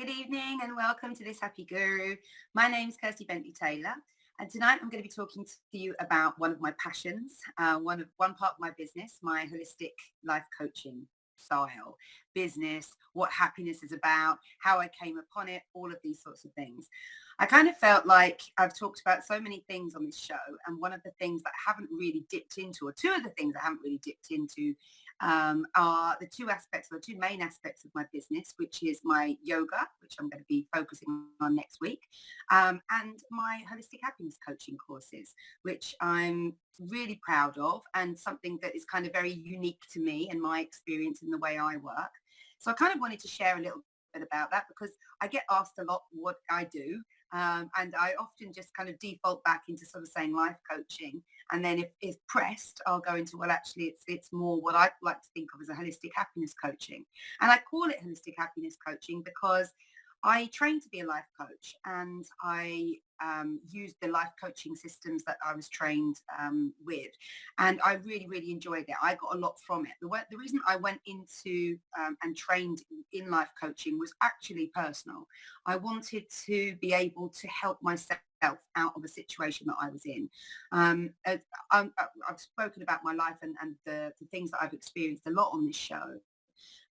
Good evening and welcome to this Happy Guru. My name's Kirsty Bentley Taylor, and tonight I'm going to be talking to you about one of my passions, one part of my business, my holistic life coaching style, business, what happiness is about, how I came upon it, all of these sorts of things. I kind of felt like I've talked about so many things on this show, and one of the things that I haven't really dipped into, or two of the things I haven't really dipped into, are the two main aspects of my business, which is my yoga, which I'm going to be focusing on next week, and my holistic happiness coaching courses, which I'm really proud of, and something that is kind of very unique to me and my experience in the way I work. So I kind of wanted to share a little bit about that because I get asked a lot what I do. And I often just kind of default back into sort of saying life coaching. And then if pressed, I'll go into, well, actually, it's more what I like to think of as a holistic happiness coaching. And I call it holistic happiness coaching because I trained to be a life coach, and I used the life coaching systems that I was trained with, and I really, really enjoyed it. I got a lot from it. The reason I went into and trained in life coaching was actually personal. I wanted to be able to help myself out of a situation that I was in. I've spoken about my life and the things that I've experienced a lot on this show.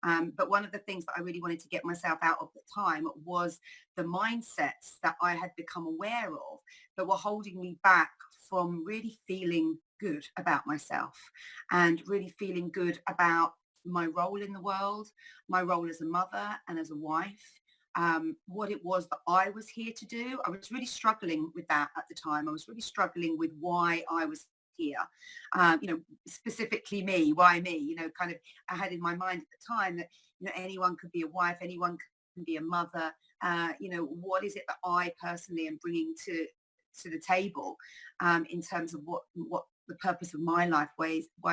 But one of the things that I really wanted to get myself out of at the time was the mindsets that I had become aware of that were holding me back from really feeling good about myself and really feeling good about my role in the world, my role as a mother and as a wife, what it was that I was here to do. I was really struggling with that at the time. I was really struggling with why I was here, specifically me, why me, kind of I had in my mind at the time that, anyone could be a wife, anyone can be a mother. What is it that I personally am bringing to the table in terms of what the purpose of my life, why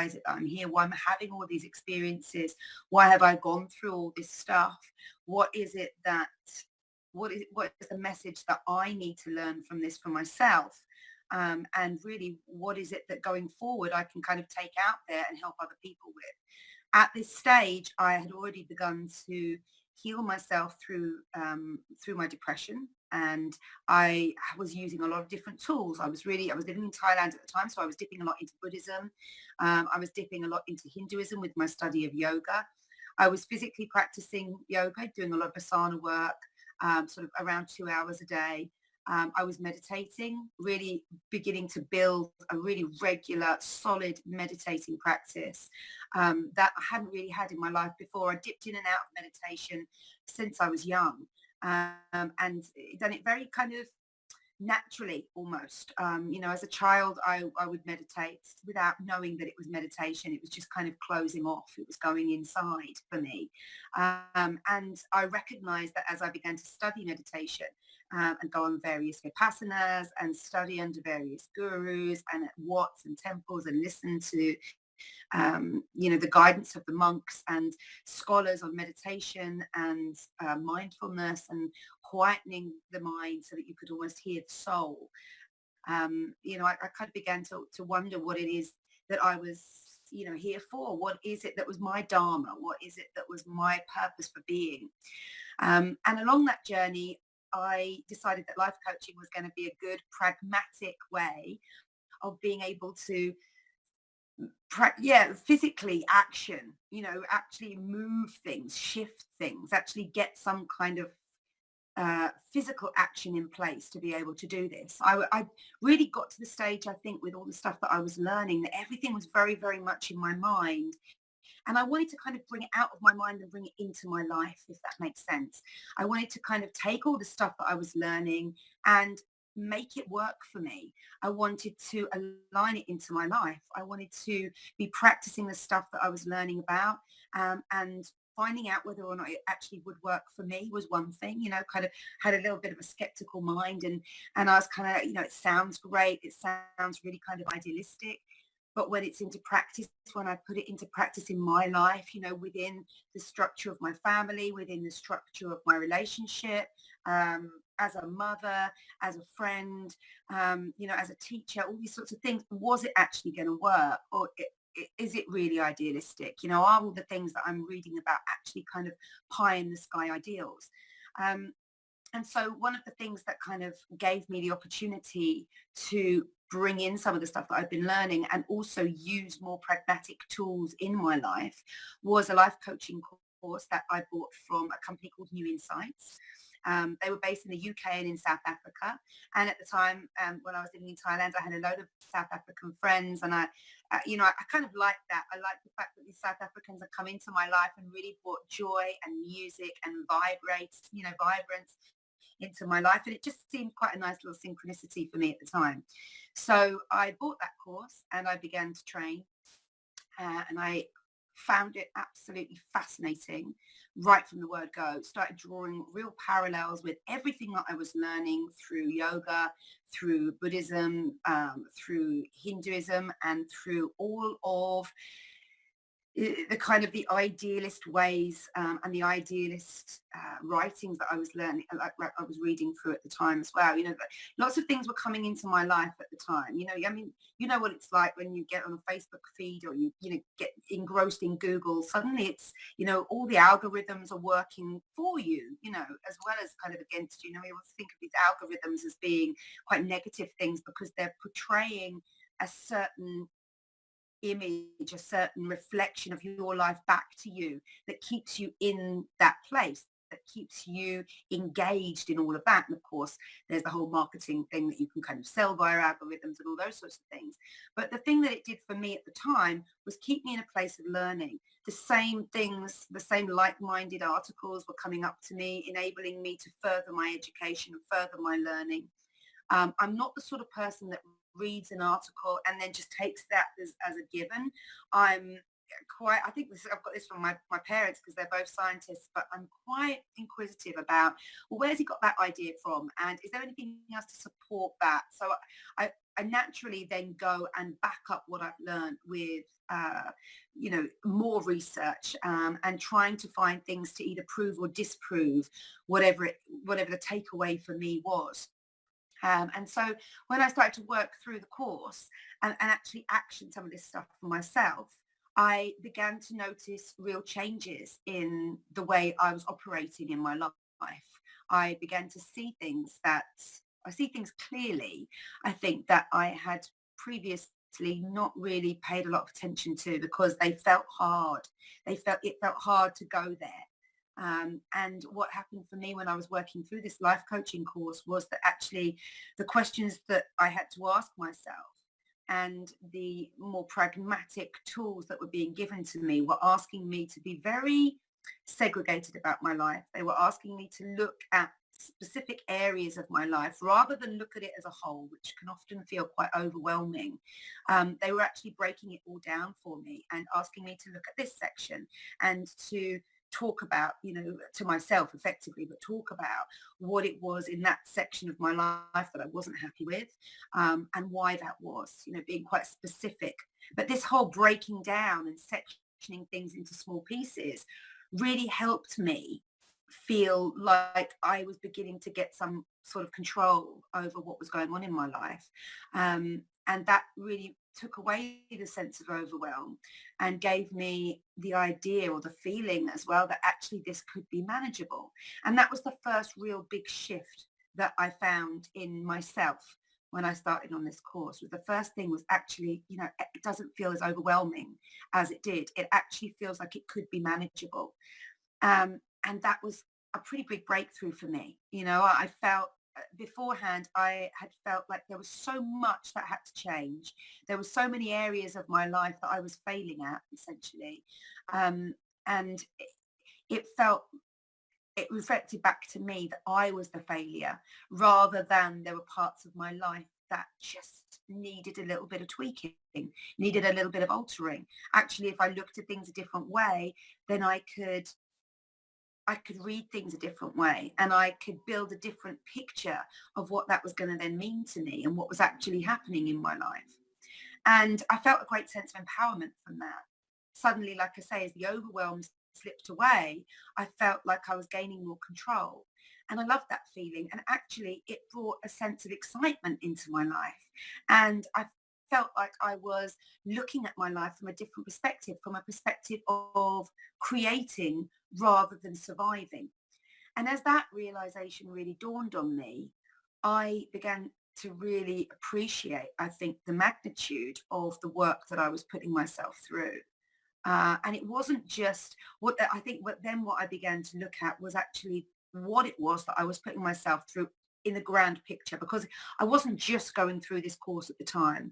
is it that I'm here, why I'm having all these experiences, why have I gone through all this stuff, what is the message that I need to learn from this for myself, and really what is it that going forward I can kind of take out there and help other people with. At this stage, I had already begun to heal myself through my depression, and I was using a lot of different tools. I was living in Thailand at the time, so I was dipping a lot into Buddhism. I was dipping a lot into Hinduism with my study of yoga. I was physically practicing yoga, doing a lot of asana work, sort of around 2 hours a day. I was meditating, really beginning to build a really regular, solid meditating practice that I hadn't really had in my life before. I dipped in and out of meditation since I was young, and done it very kind of naturally almost. As a child, I would meditate without knowing that it was meditation. It was just kind of closing off. It was going inside for me. And I recognized that as I began to study meditation, and go on various vipassanas and study under various gurus and at wats and temples and listen to the guidance of the monks and scholars on meditation and mindfulness and quietening the mind so that you could almost hear the soul. I kind of began to wonder what it is that I was here for. What is it that was my dharma? What is it that was my purpose for being? And along that journey, I decided that life coaching was going to be a good pragmatic way of being able to physically actually move things, shift things, actually get some kind of physical action in place to be able to do this. I really got to the stage, I think, with all the stuff that I was learning, that everything was very, very much in my mind. And I wanted to kind of bring it out of my mind and bring it into my life, if that makes sense. I wanted to kind of take all the stuff that I was learning and make it work for me. I wanted to align it into my life. I wanted to be practicing the stuff that I was learning about, and finding out whether or not it actually would work for me was one thing. Kind of had a little bit of a skeptical mind, and I was kind of, it sounds great, it sounds really kind of idealistic, but when it's into practice, when I put it into practice in my life, within the structure of my family, within the structure of my relationship, as a mother, as a friend, as a teacher, all these sorts of things, was it actually going to work? Or is it really idealistic? Are all the things that I'm reading about actually kind of pie in the sky ideals? And so one of the things that kind of gave me the opportunity to bring in some of the stuff that I've been learning and also use more pragmatic tools in my life was a life coaching course that I bought from a company called New Insights. They were based in the UK and in South Africa. And at the time, when I was living in Thailand, I had a load of South African friends, and I kind of like that. I like the fact that these South Africans have come into my life and really brought joy and music and vibrance into my life. And it just seemed quite a nice little synchronicity for me at the time. So I bought that course and I began to train, and I found it absolutely fascinating right from the word go. Started drawing real parallels with everything that I was learning through yoga, through Buddhism, through Hinduism, and through all of the kind of the idealist ways, and the idealist writings that I was learning, like I was reading through at the time as well. Lots of things were coming into my life at the time. I mean, you know what it's like when you get on a Facebook feed, or you get engrossed in Google. Suddenly it's, all the algorithms are working for you, as well as kind of against you. We always think of these algorithms as being quite negative things because they're portraying a certain image, a certain reflection of your life back to you that keeps you in that place, that keeps you engaged in all of that. And of course, there's the whole marketing thing that you can kind of sell via algorithms and all those sorts of things. But the thing that it did for me at the time was keep me in a place of learning. The same things, the same like-minded articles were coming up to me, enabling me to further my education and further my learning. I'm not the sort of person that reads an article and then just takes that as a given. I think I've got this from my parents because they're both scientists, but I'm quite inquisitive about, well, where's he got that idea from? And is there anything else to support that? So I naturally then go and back up what I've learned with, more research, and trying to find things to either prove or disprove whatever the takeaway for me was. And so when I started to work through the course and actually action some of this stuff for myself, I began to notice real changes in the way I was operating in my life. I began to see things clearly, I think, that I had previously not really paid a lot of attention to because they felt hard. It felt hard to go there. And what happened for me when I was working through this life coaching course was that actually the questions that I had to ask myself and the more pragmatic tools that were being given to me were asking me to be very segregated about my life. They were asking me to look at specific areas of my life rather than look at it as a whole, which can often feel quite overwhelming. They were actually breaking it all down for me and asking me to look at this section and to talk about, to myself effectively, but talk about what it was in that section of my life that I wasn't happy with, and why that was, being quite specific. But this whole breaking down and sectioning things into small pieces really helped me feel like I was beginning to get some sort of control over what was going on in my life. And that really took away the sense of overwhelm and gave me the idea or the feeling as well that actually this could be manageable. And that was the first real big shift that I found in myself when I started on this course. Was the first thing was actually, it doesn't feel as overwhelming as it did. It actually feels like it could be manageable. And that was a pretty big breakthrough for me. I felt beforehand, I had felt like there was so much that had to change. There were so many areas of my life that I was failing at, essentially. And it reflected back to me that I was the failure rather than there were parts of my life that just needed a little bit of tweaking, needed a little bit of altering. Actually, if I looked at things a different way, then I could read things a different way, and I could build a different picture of what that was going to then mean to me and what was actually happening in my life. And I felt a great sense of empowerment from that. Suddenly, like I say, as the overwhelm slipped away, I felt like I was gaining more control. And I loved that feeling. And actually, it brought a sense of excitement into my life. And I felt like I was looking at my life from a different perspective, from a perspective of creating rather than surviving. And as that realization really dawned on me, I began to really appreciate, I think, the magnitude of the work that I was putting myself through. And it wasn't just what I think, what I began to look at was actually what it was that I was putting myself through in the grand picture, because I wasn't just going through this course at the time.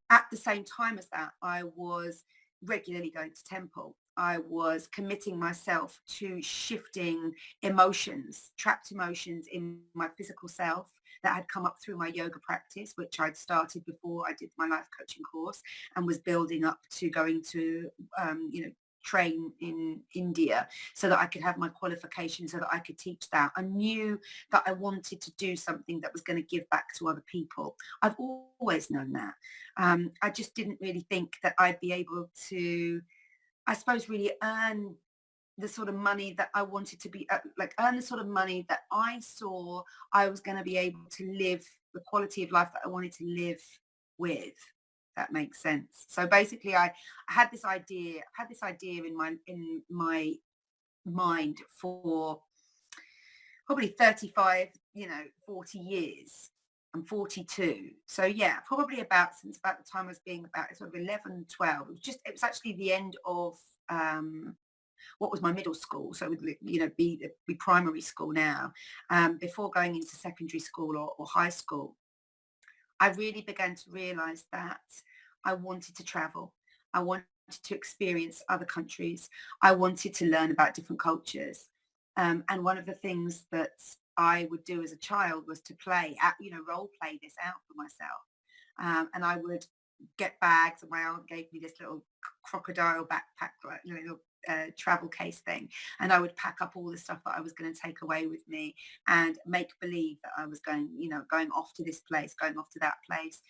At the same time as that, I was regularly going to temple. I was committing myself to shifting emotions, trapped emotions in my physical self that had come up through my yoga practice, which I'd started before I did my life coaching course, and was building up to going to, train in India so that I could have my qualification, so that I could teach that. I knew that I wanted to do something that was going to give back to other people. I've always known that. I just didn't really think that I'd be able to, I suppose, really earn the sort of money that I wanted to be, earn the sort of money that I saw I was going to be able to live the quality of life that I wanted to live with. That makes sense. So basically, I had this idea. I had this idea in my mind for probably 35, 40 years. I'm 42. So yeah, probably since about the time I was being about sort of 11, 12. It was actually the end of what was my middle school. So it would, be primary school now, before going into secondary school or high school. I really began to realize that I wanted to travel. I wanted to experience other countries. I wanted to learn about different cultures. And one of the things that I would do as a child was to role play this out for myself. And I would get bags, and my aunt gave me this little crocodile backpack, like, little travel case thing. And I would pack up all the stuff that I was going to take away with me and make believe that I was going off to this place, going off to that place,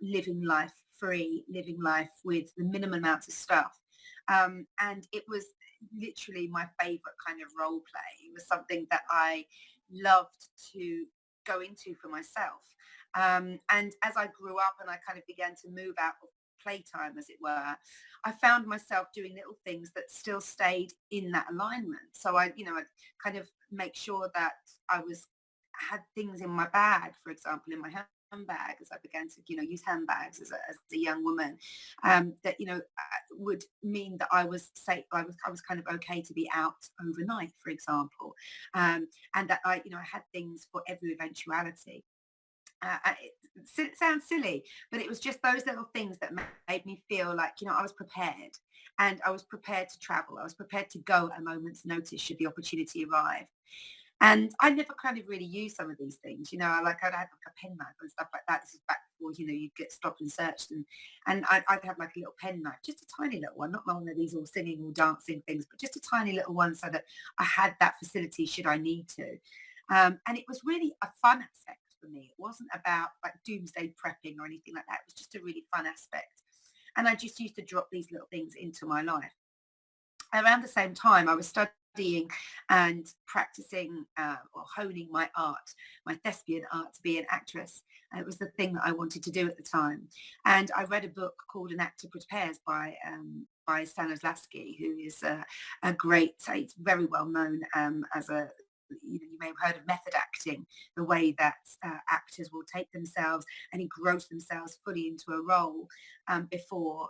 living life free, living life with the minimum amount of stuff. And it was literally my favorite kind of role play. It was something that I loved to go into for myself. And as I grew up and I kind of began to move out of playtime, as it were, I found myself doing little things that still stayed in that alignment. So I'd kind of make sure that had things in my bag, for example, in my handbag, as I began to, use handbags as a young woman, that, would mean that I was safe. I was kind of okay to be out overnight, for example, and that I had things for every eventuality. It sounds silly, but it was just those little things that made me feel like, I was prepared, and I was prepared to travel. I was prepared to go at a moment's notice should the opportunity arrive. And I never kind of really used some of these things, I'd have like a pen knife and stuff like that. This is back before, you'd get stopped and searched, and I'd have like a little pen knife, just a tiny little one, not one of these all singing or dancing things, but just a tiny little one, so that I had that facility should I need to. And it was really a fun aspect for me. It wasn't about like doomsday prepping or anything like that. It was just a really fun aspect. And I just used to drop these little things into my life. Around the same time, I was studying and practicing, or honing my art, my thespian art, to be an actress. And it was the thing that I wanted to do at the time. And I read a book called An Actor Prepares by Stanislavski, who is a great, he's very well known, as a, you may have heard of method acting, the way that actors will take themselves and engross themselves fully into a role, before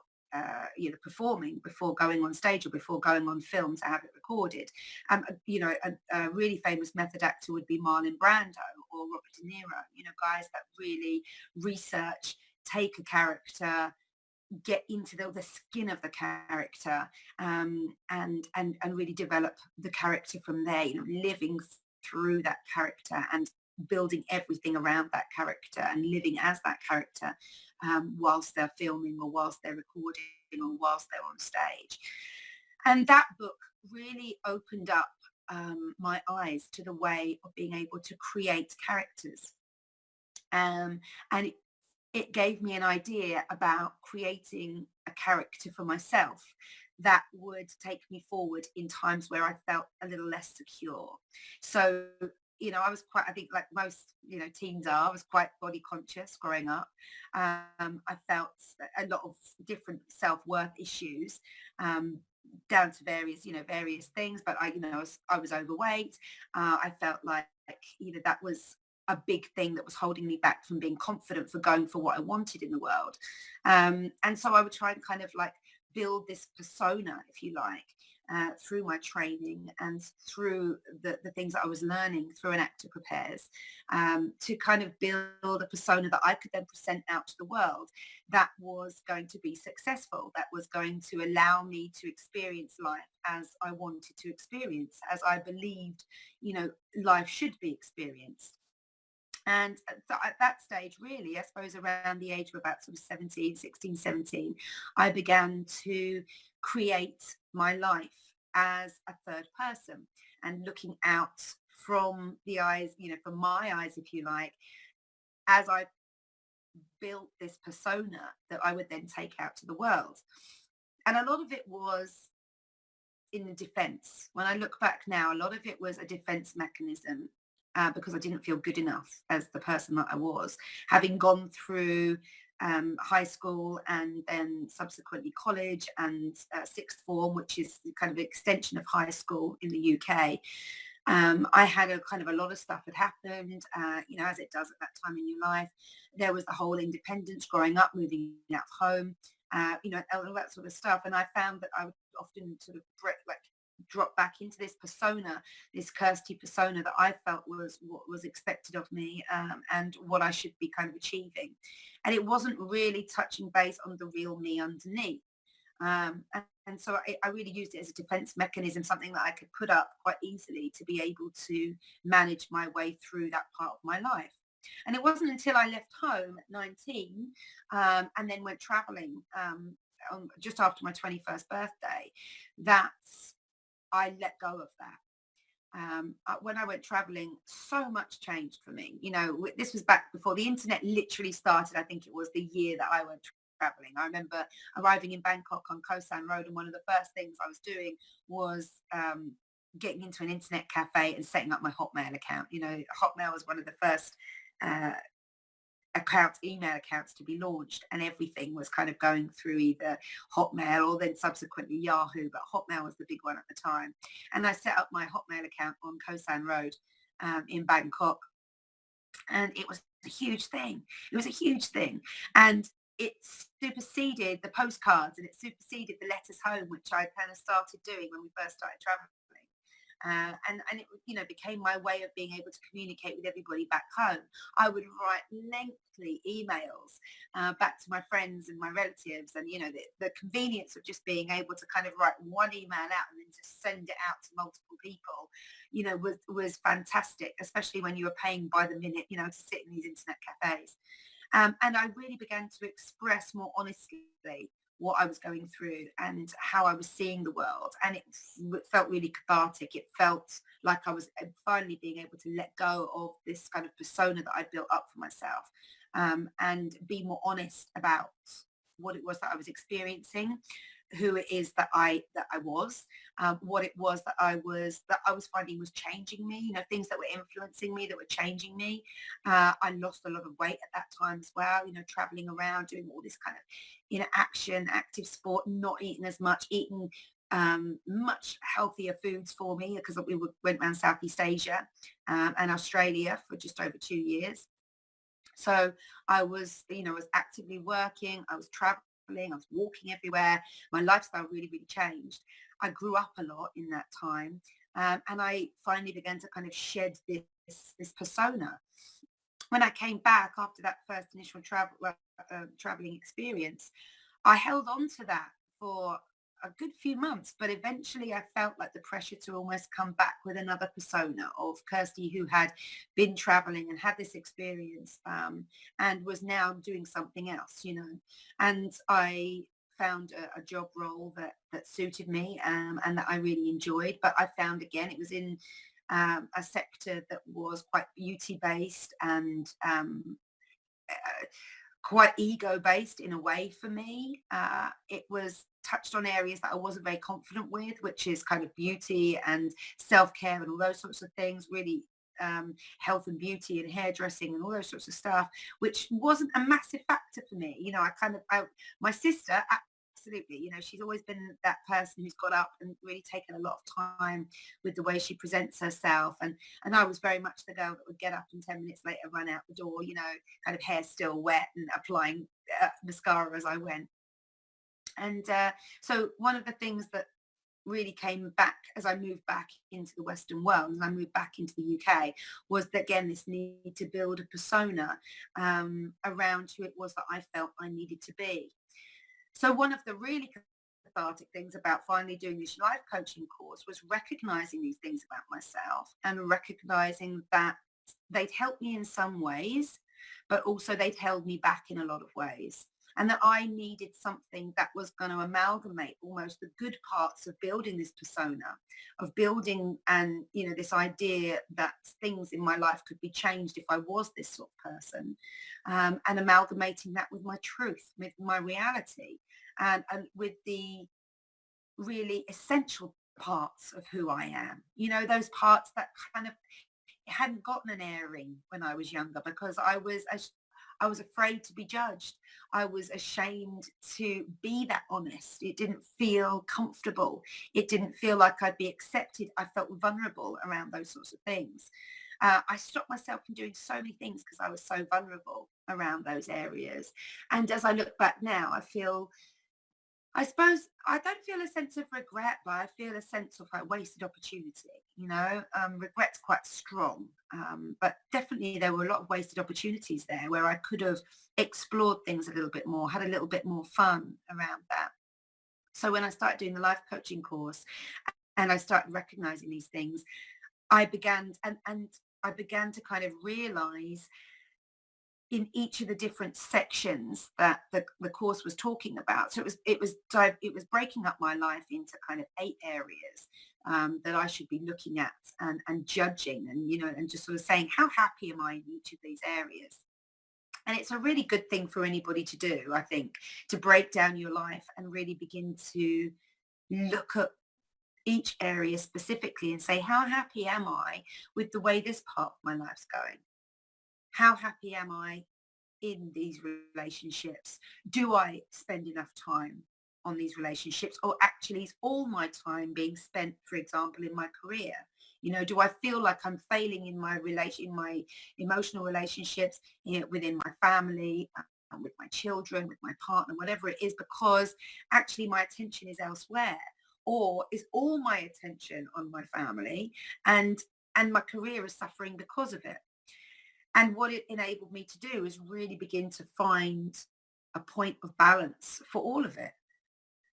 performing, before going on stage or before going on film to have it recorded. A really famous method actor would be Marlon Brando or Robert De Niro. Guys that really research, take a character, get into the skin of the character, and really develop the character from there. Living through that character and building everything around that character and living as that character, whilst they're filming or whilst they're recording or whilst they're on stage. And that book really opened up, my eyes to the way of being able to create characters. And it gave me an idea about creating a character for myself that would take me forward in times where I felt a little less secure. So, I was quite, I think like most, teens are, I was quite body conscious growing up. I felt a lot of different self-worth issues, down to various things, but I was overweight. I felt like that was a big thing that was holding me back from being confident for going for what I wanted in the world. And so I would try and kind of like build this persona, if you like, through my training and through the things that I was learning through an actor prepares, to kind of build a persona that I could then present out to the world that was going to be successful, that was going to allow me to experience life as I wanted to experience, as I believed, life should be experienced. And at that stage, really, I suppose around the age of about sort of 17, 16, 17, I began to create my life as a third person and looking out from the eyes, from my eyes, if you like, as I built this persona that I would then take out to the world. And a lot of it was in the defense. When I look back now, a lot of it was a defense mechanism, because I didn't feel good enough as the person that I was, having gone through high school and then subsequently college and sixth form, which is kind of an extension of high school in the UK. I had a kind of a lot of stuff had happened, as it does at that time in your life. There was the whole independence, growing up, moving out of home, all that sort of stuff. And I found that I would often sort of drop back into this persona, this Kirsty persona that I felt was what was expected of me, and what I should be kind of achieving. And it wasn't really touching base on the real me underneath. And so I really used it as a defense mechanism, something that I could put up quite easily to be able to manage my way through that part of my life. And it wasn't until I left home at 19, and then went traveling, just after my 21st birthday, that I let go of that. When I went traveling, so much changed for me. This was back before the internet literally started. I think it was the year that I went traveling. I remember arriving in Bangkok on Koh San Road, and one of the first things I was doing was getting into an internet cafe and setting up my Hotmail account. Hotmail was one of the first uh, email accounts to be launched, and everything was kind of going through either Hotmail or then subsequently Yahoo, but Hotmail was the big one at the time. And I set up my Hotmail account on Koh San Road, in Bangkok, and it was a huge thing. It was a huge thing. And it superseded the postcards, and it superseded the letters home, which I kind of started doing when we first started traveling. And it became my way of being able to communicate with everybody back home. I would write lengthy emails back to my friends and my relatives, and the convenience of just being able to kind of write one email out and then just send it out to multiple people, was fantastic, especially when you were paying by the minute, to sit in these internet cafes. And I really began to express more honestly what I was going through and how I was seeing the world. And it felt really cathartic. It felt like I was finally being able to let go of this kind of persona that I built up for myself, and be more honest about what it was that I was experiencing, who it is that I was, what it was that I was finding was changing me, things that were influencing me, that were changing me. I lost a lot of weight at that time as well, traveling around, doing all this kind of, active sport, not eating as much, eating much healthier foods for me, because went around Southeast Asia, and Australia for just over 2 years. So I was actively working, I was traveling, I was walking everywhere. My lifestyle really, really changed. I grew up a lot in that time, and I finally began to kind of shed this persona. When I came back after that first initial traveling experience, I held on to that for a good few months, but eventually I felt like the pressure to almost come back with another persona of Kirsty, who had been traveling and had this experience, and was now doing something else, And I found a job role that suited me, and that I really enjoyed. But I found, again, it was in a sector that was quite beauty based, and quite ego based in a way for me. It was touched on areas that I wasn't very confident with, which is kind of beauty and self-care and all those sorts of things, really, health and beauty and hairdressing and all those sorts of stuff, which wasn't a massive factor for me. My sister absolutely. You know, she's always been that person who's got up and really taken a lot of time with the way she presents herself. And I was very much the girl that would get up and 10 minutes later run out the door, you know, kind of hair still wet and applying mascara as I went. And so one of the things that really came back as I moved back into the Western world and I moved back into the UK was that, again, this need to build a persona around who it was that I felt I needed to be. So one of the really cathartic things about finally doing this life coaching course was recognizing these things about myself and recognizing that they'd helped me in some ways, but also they'd held me back in a lot of ways. And that I needed something that was going to amalgamate almost the good parts of building this persona, of building and, you know, this idea that things in my life could be changed if I was this sort of person, and amalgamating that with my truth, with my reality, and with the really essential parts of who I am. You know, those parts that kind of hadn't gotten an airing when I was younger because I was afraid to be judged. I was ashamed to be that honest. It didn't feel comfortable. It didn't feel like I'd be accepted. I felt vulnerable around those sorts of things. I stopped myself from doing so many things because I was so vulnerable around those areas. And as I look back now, I suppose I don't feel a sense of regret, but I feel a sense of like wasted opportunity. You know, regret's quite strong, but definitely there were a lot of wasted opportunities there where I could have explored things a little bit more, had a little bit more fun around that. So when I started doing the life coaching course and I started recognizing these things, I began and I began to kind of realize in each of the different sections that the course was talking about. So it was breaking up my life into kind of 8 areas that I should be looking at and judging and, you know, and just sort of saying, how happy am I in each of these areas? And it's a really good thing for anybody to do, I think, to break down your life and really begin to look at each area specifically and say, how happy am I with the way this part of my life's going? How happy am I in these relationships? Do I spend enough time on these relationships, or actually is all my time being spent, for example, in my career? You know, do I feel like I'm failing in in my emotional relationships, you know, within my family, with my children, with my partner, whatever it is, because actually my attention is elsewhere? Or is all my attention on my family and my career is suffering because of it? And what it enabled me to do is really begin to find a point of balance for all of it,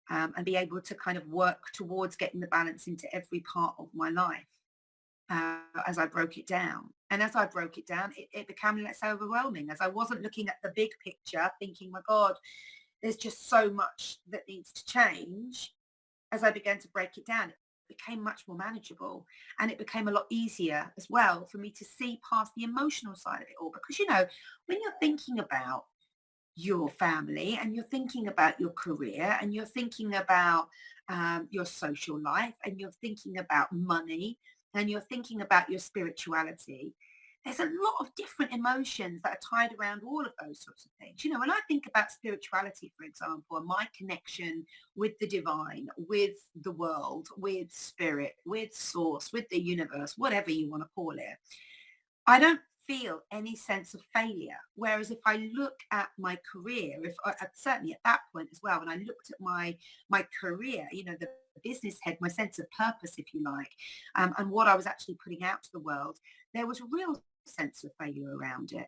and be able to kind of work towards getting the balance into every part of my life as I broke it down. And as I broke it down, it became less overwhelming as I wasn't looking at the big picture thinking, my God, there's just so much that needs to change. As I began to break it down, it became much more manageable, and it became a lot easier as well for me to see past the emotional side of it all. Because, you know, when you're thinking about your family and you're thinking about your career and you're thinking about your social life and you're thinking about money and you're thinking about your spirituality, there's a lot of different emotions that are tied around all of those sorts of things. You know, when I think about spirituality, for example, and my connection with the divine, with the world, with spirit, with source, with the universe, whatever you want to call it, I don't feel any sense of failure. Whereas if I look at my career, if I, certainly at that point as well, when I looked at my career, you know, the business head, my sense of purpose, if you like, and what I was actually putting out to the world, there was a real sense of failure around it.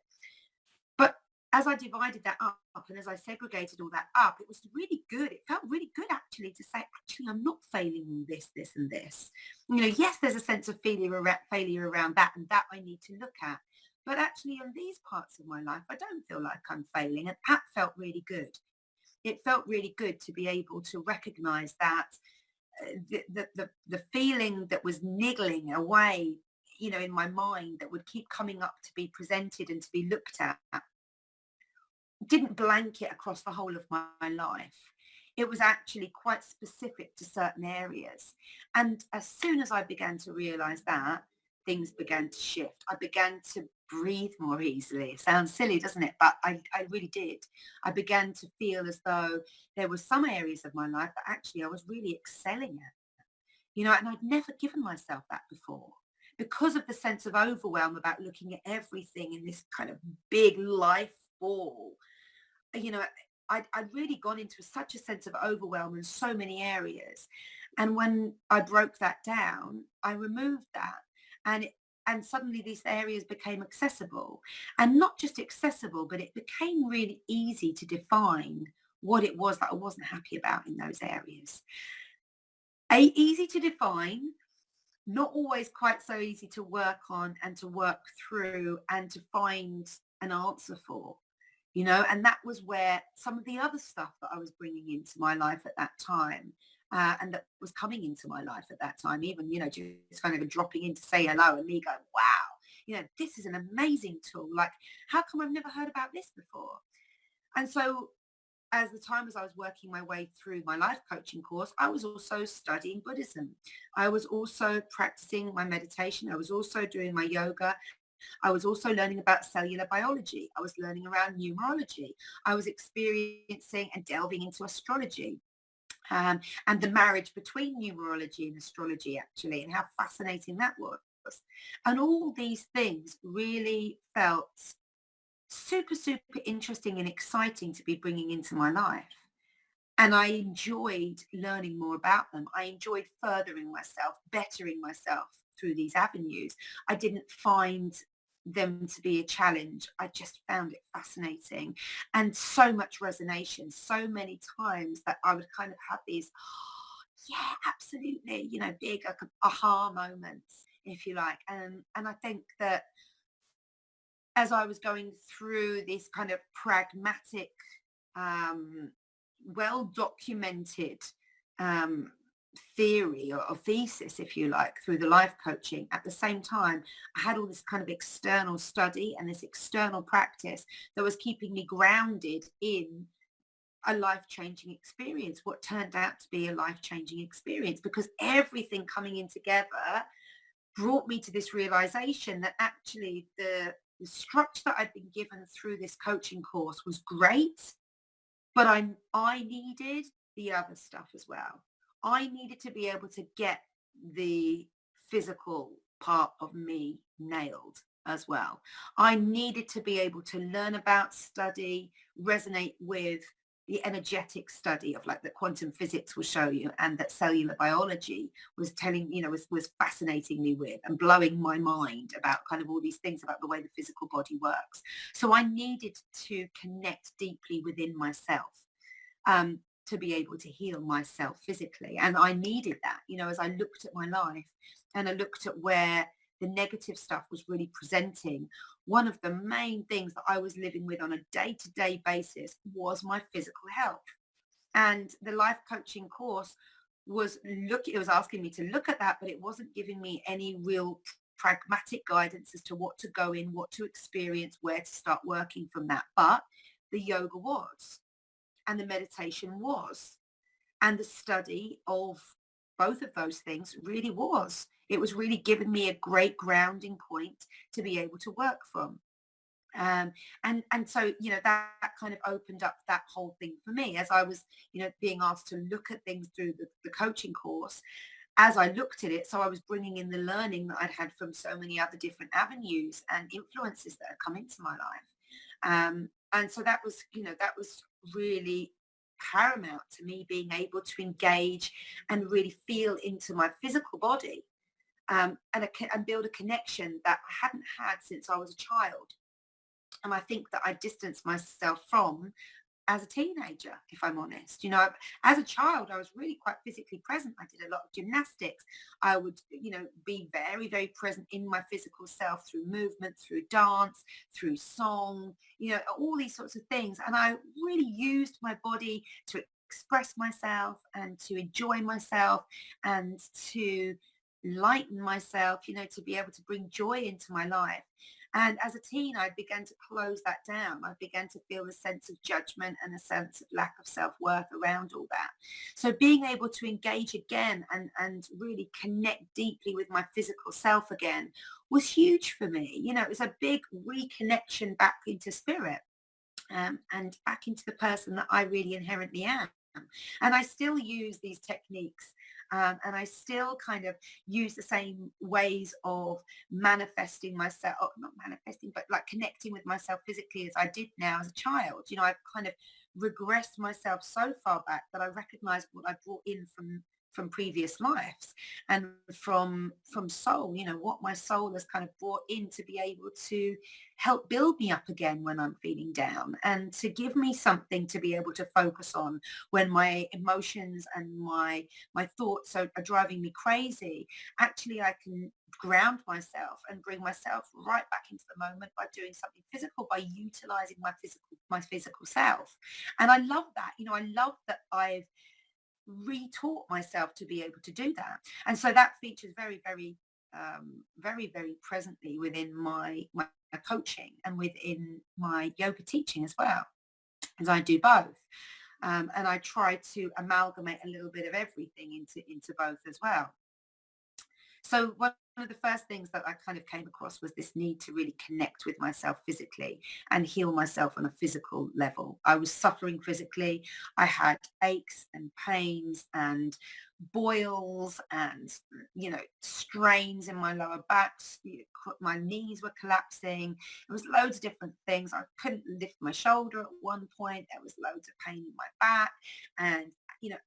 But as I divided that up and as I segregated all that up, it was really good. It felt really good actually to say, actually, I'm not failing in this, this, and this. You know, yes, there's a sense of failure around that, and that I need to look at. But actually, in these parts of my life, I don't feel like I'm failing, and that felt really good. It felt really good to be able to recognize that the feeling that was niggling away, you know, in my mind that would keep coming up to be presented and to be looked at didn't blanket across the whole of my life. It was actually quite specific to certain areas. And as soon as I began to realize that, things began to shift. I began to breathe more easily. It sounds silly, doesn't it? But I really did. I began to feel as though there were some areas of my life that actually I was really excelling at, and I'd never given myself that before because of the sense of overwhelm about looking at everything in this kind of big life ball. you know, I'd really gone into such a sense of overwhelm in so many areas. And when I broke that down, I removed that. And and suddenly these areas became accessible. And not just accessible, but it became really easy to define what it was that I wasn't happy about in those areas. Easy to define, not always quite so easy to work on and to work through and to find an answer for, and that was where some of the other stuff that I was bringing into my life at that time, and that was coming into my life at that time, even, just kind of dropping in to say hello and me going, wow, this is an amazing tool. Like, how come I've never heard about this before? And so as I was working my way through my life coaching course, I was also studying Buddhism. I was also practicing my meditation. I was also doing my yoga. I was also learning about cellular biology. I was learning around numerology. I was experiencing and delving into astrology, and the marriage between numerology and astrology, actually, and how fascinating that was. And all these things really felt super, super interesting and exciting to be bringing into my life. And I enjoyed learning more about them. I enjoyed furthering myself, bettering myself through these avenues. I didn't find them to be a challenge. I just found it fascinating and so much resonation, so many times that I would kind of have these, yeah, absolutely, big aha moments, if you like. And I think that as I was going through this kind of pragmatic, um, well documented, um, theory or thesis, if you like, through the life coaching, at the same time, I had all this kind of external study and this external practice that was keeping me grounded in a life-changing experience, what turned out to be a life-changing experience, because everything coming in together brought me to this realization that actually the structure that I'd been given through this coaching course was great, but I needed the other stuff as well. I needed to be able to get the physical part of me nailed as well. I needed to be able to learn about, study, resonate with the energetic study of, like, that quantum physics will show you, and that cellular biology was telling, was fascinating me with and blowing my mind about kind of all these things about the way the physical body works. So I needed to connect deeply within myself, to be able to heal myself physically. And I needed that, as I looked at my life and I looked at where the negative stuff was really presenting. One of the main things that I was living with on a day-to-day basis was my physical health. And the life coaching course it was asking me to look at that, but it wasn't giving me any real pragmatic guidance as to what to go in, what to experience, where to start working from that. But the yoga was, and the meditation was, and the study of both of those things really was. It was really giving me a great grounding point to be able to work from. And so, that kind of opened up that whole thing for me as I was, being asked to look at things through the coaching course. As I looked at it, so I was bringing in the learning that I'd had from so many other different avenues and influences that had come into my life. And so that was really paramount to me being able to engage and really feel into my physical body, and build a connection that I hadn't had since I was a child. And I think that I distanced myself from as a teenager, if I'm honest. As a child, I was really quite physically present. I did a lot of gymnastics. I would, be very, very present in my physical self through movement, through dance, through song, all these sorts of things. And I really used my body to express myself and to enjoy myself and to lighten myself, to be able to bring joy into my life. And as a teen, I began to close that down. I began to feel a sense of judgment and a sense of lack of self-worth around all that. So being able to engage again and really connect deeply with my physical self again was huge for me. It was a big reconnection back into spirit, and back into the person that I really inherently am. And I still use these techniques, and I still kind of use the same ways of manifesting myself, not manifesting, but like connecting with myself physically as I did now as a child. I've kind of regressed myself so far back that I recognize what I brought in from previous lives and from soul, what my soul has kind of brought in to be able to help build me up again when I'm feeling down, and to give me something to be able to focus on when my emotions and my thoughts are driving me crazy. Actually, I can ground myself and bring myself right back into the moment by doing something physical, by utilizing my physical self. And I love that. I love that I've retaught myself to be able to do that. And so that features very, very presently within my coaching and within my yoga teaching as well, as I do both. And I try to amalgamate a little bit of everything into both as well. So one of the first things that I kind of came across was this need to really connect with myself physically and heal myself on a physical level. I was suffering physically. I had aches and pains and boils and, strains in my lower backs. My knees were collapsing. There was loads of different things. I couldn't lift my shoulder at one point. There was loads of pain in my back and,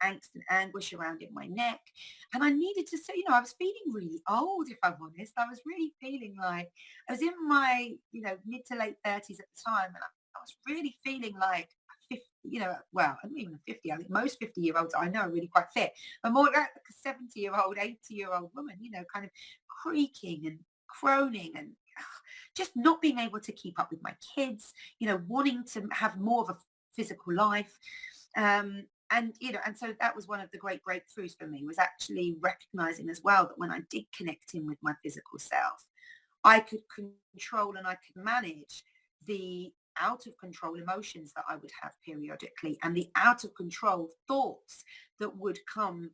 angst and anguish around in my neck. And I needed to say, I was feeling really old, if I'm honest. I was really feeling like I was in my, mid to late 30s at the time. And I was really feeling like 50, well, I'm not even 50. I think most 50-year-olds I know are really quite fit, but more like a 70-year-old, 80-year-old woman, kind of creaking and groaning and just not being able to keep up with my kids, wanting to have more of a physical life. And so that was one of the great breakthroughs for me, was actually recognizing as well that when I did connect in with my physical self, I could control and I could manage the out of control emotions that I would have periodically, and the out of control thoughts that would come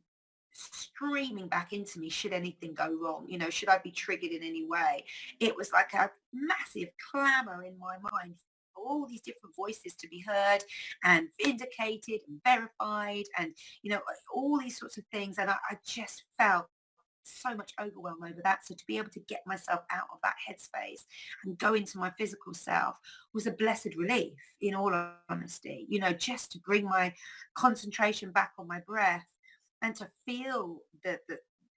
streaming back into me should anything go wrong. Should I be triggered in any way? It was like a massive clamor in my mind for all these different voices to be heard and vindicated and verified, and all these sorts of things. And I just felt so much overwhelm over that. So to be able to get myself out of that headspace and go into my physical self was a blessed relief, in all honesty. Just to bring my concentration back on my breath and to feel the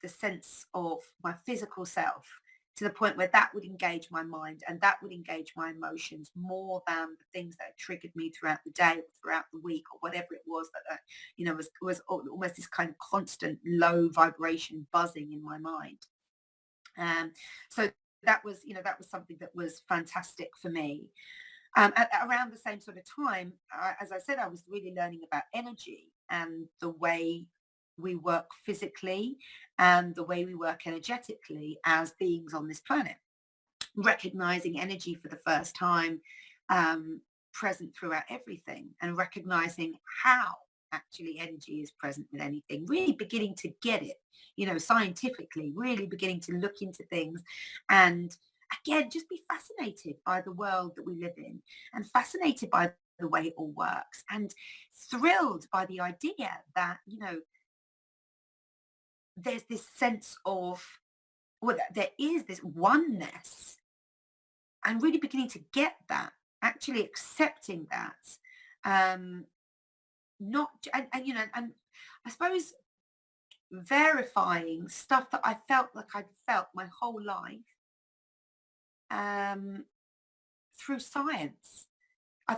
sense of my physical self, to the point where that would engage my mind and that would engage my emotions more than the things that triggered me throughout the day or throughout the week, or whatever it was that was almost this kind of constant low vibration buzzing in my mind. So that was something that was fantastic for me. Around the same sort of time, as I said, I was really learning about energy and the way we work physically and the way we work energetically as beings on this planet, recognizing energy for the first time, present throughout everything, and recognizing how actually energy is present with anything, really beginning to get it, scientifically, really beginning to look into things, and again, just be fascinated by the world that we live in, and fascinated by the way it all works, and thrilled by the idea that, there's this sense of, well, there is this oneness, and really beginning to get that, actually accepting that, um, not, and I suppose verifying stuff that I felt like I'd felt my whole life, um, through science,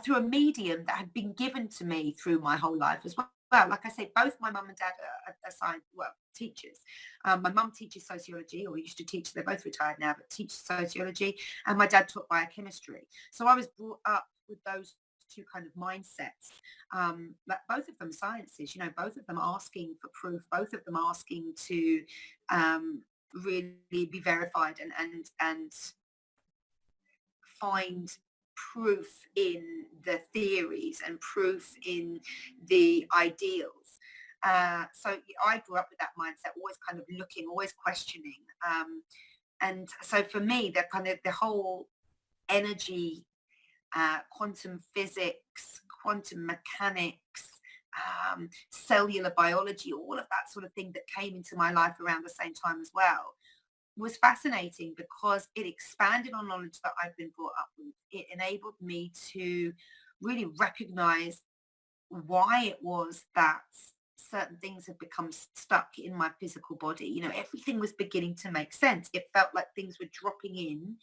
through a medium that had been given to me through my whole life as well. Well, like I say, both my mum and dad are science, well, teachers. My mum teaches sociology, or used to teach. They're both retired now, but teach sociology. And my dad taught biochemistry. So I was brought up with those two kind of mindsets. But both of them sciences. Both of them asking for proof. Both of them asking to really be verified and find proof in the theories and proof in the ideals. So I grew up with that mindset, always kind of looking, always questioning. And so for me, the kind of the whole energy, quantum physics, quantum mechanics, cellular biology, all of that sort of thing that came into my life around the same time as well, was fascinating because it expanded on knowledge that I've been brought up with. It enabled me to really recognize why it was that certain things had become stuck in my physical body. Everything was beginning to make sense. It felt like things were dropping in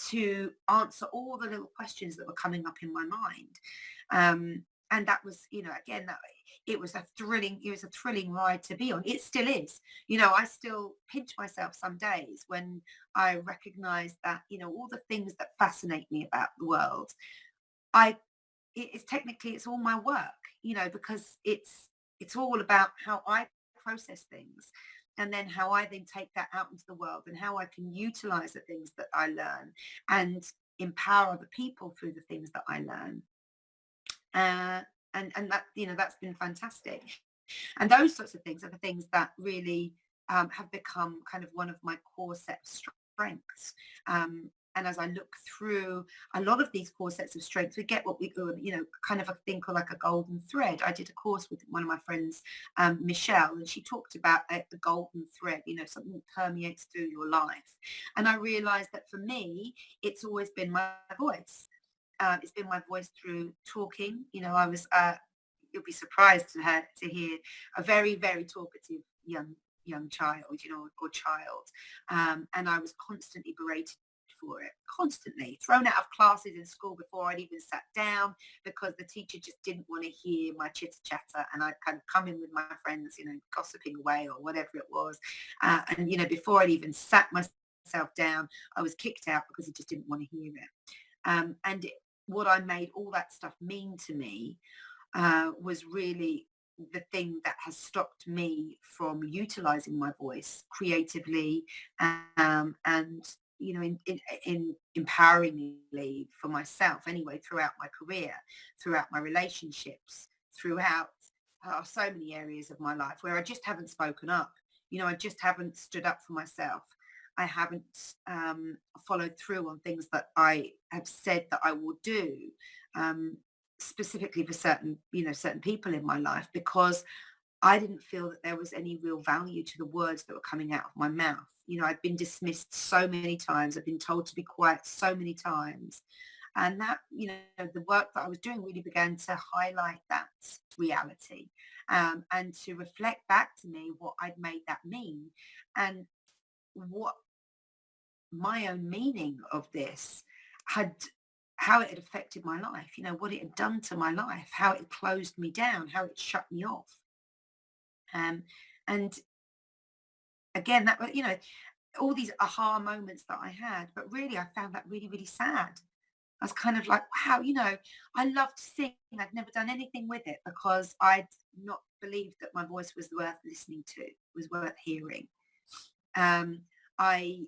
to answer all the little questions that were coming up in my mind. And that was, again, it was a thrilling ride to be on. It still is. I still pinch myself some days when I recognize that, all the things that fascinate me about the world, I it's technically it's all my work, because it's all about how I process things, and then how I then take that out into the world, and how I can utilize the things that I learn and empower other people through the things that I learn. Uh, and that, that's been fantastic. And those sorts of things are the things that really have become kind of one of my core set of strengths. And as I look through a lot of these core sets of strengths, we get what we, kind of a thing called like a golden thread. I did a course with one of my friends, Michelle, and she talked about the golden thread, something that permeates through your life. And I realized that for me, it's always been my voice. It's been my voice through talking. I was, you'll be surprised to hear a very, very talkative young child, or child. And I was constantly berated for it, constantly thrown out of classes in school before I'd even sat down, because the teacher just didn't want to hear my chitter chatter, and I'd kind of come in with my friends, gossiping away or whatever it was. And before I'd even sat myself down, I was kicked out because he just didn't want to hear it. And what I made all that stuff mean to me was really the thing that has stopped me from utilizing my voice creatively, and in empoweringly for myself anyway, throughout my career, throughout my relationships, throughout so many areas of my life where I just haven't spoken up. I just haven't stood up for myself. I haven't followed through on things that I have said that I will do, um, specifically for certain people in my life, because I didn't feel that there was any real value to the words that were coming out of my mouth. I've been dismissed so many times. I've been told to be quiet so many times. And that, the work that I was doing really began to highlight that reality, and to reflect back to me what I'd made that mean, and what my own meaning of this had, how it had affected my life, what it had done to my life, how it closed me down, how it shut me off. Um, and again, all these aha moments that I had, but really I found that really, really sad. I was kind of like, wow, I love to sing. I'd never done anything with it because I'd not believed that my voice was worth listening to, was worth hearing. Um, I,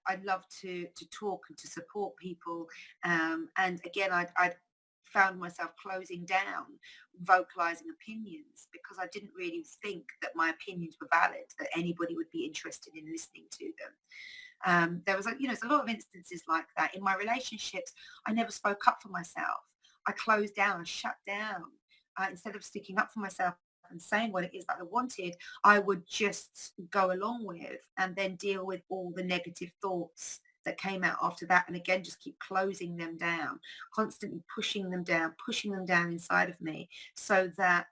I love to talk and to support people. And again, I'd found myself closing down, vocalizing opinions, because I didn't really think that my opinions were valid, that anybody would be interested in listening to them. There was, there's a lot of instances like that in my relationships. I never spoke up for myself. I closed down, shut down. Instead of sticking up for myself and saying what it is that I wanted, I would just go along with and then deal with all the negative thoughts that came out after that. And again, just keep closing them down, constantly pushing them down inside of me, so that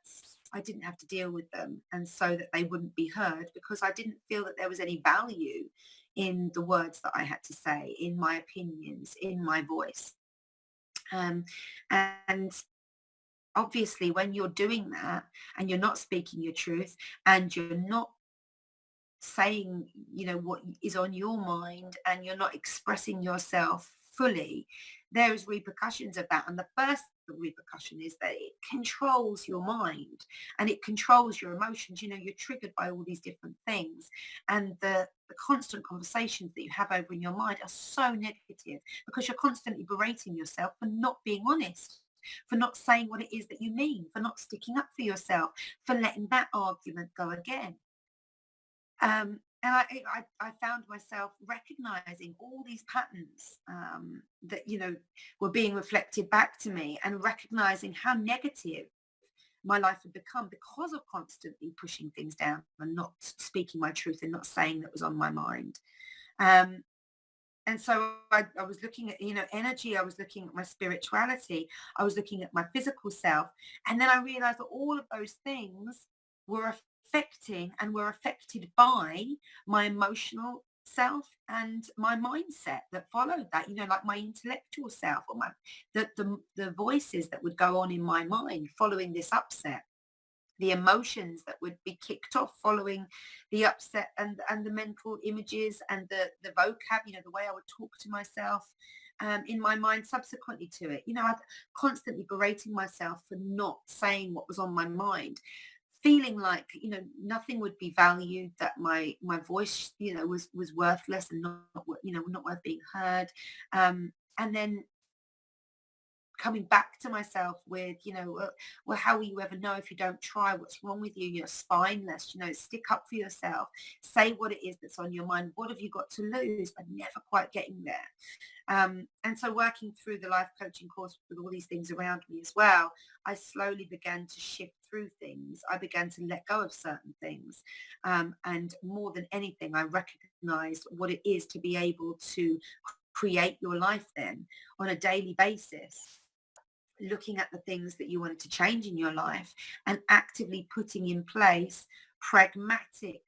I didn't have to deal with them, and so that they wouldn't be heard, because I didn't feel that there was any value in the words that I had to say, in my opinions, in my voice. Um, and obviously, when you're doing that and you're not speaking your truth, and you're not saying, what is on your mind, and you're not expressing yourself fully, there is repercussions of that. And repercussion is that it controls your mind and it controls your emotions. You know, you're triggered by all these different things, and the constant conversations that you have over in your mind are so negative because you're constantly berating yourself for not being honest, for not saying what it is that you mean, for not sticking up for yourself, for letting that argument go again. And I found myself recognizing all these patterns that, you know, were being reflected back to me, and recognizing how negative my life had become because of constantly pushing things down and not speaking my truth and not saying that was on my mind. Um, and so I was looking at, you know, energy. I was looking at my spirituality. I was looking at my physical self. And then I realized that all of those things were affecting and were affected by my emotional self and my mindset that followed that, you know, like my intellectual self, or my the voices that would go on in my mind following this upset, the emotions that would be kicked off following the upset, and the mental images and the vocab, you know, the way I would talk to myself in my mind subsequently to it. You know, I'd constantly berating myself for not saying what was on my mind, feeling like, you know, nothing would be valued, that my voice, you know, was worthless and not, you know, not worth being heard. And then coming back to myself with, you know, well, how will you ever know if you don't try? What's wrong with you? You're spineless, you know, stick up for yourself, say what it is that's on your mind. What have you got to lose? But never quite getting there. And so working through the life coaching course with all these things around me as well, I slowly began to shift through things. I began to let go of certain things. And more than anything, I recognized what it is to be able to create your life then on a daily basis, looking at the things that you wanted to change in your life and actively putting in place pragmatic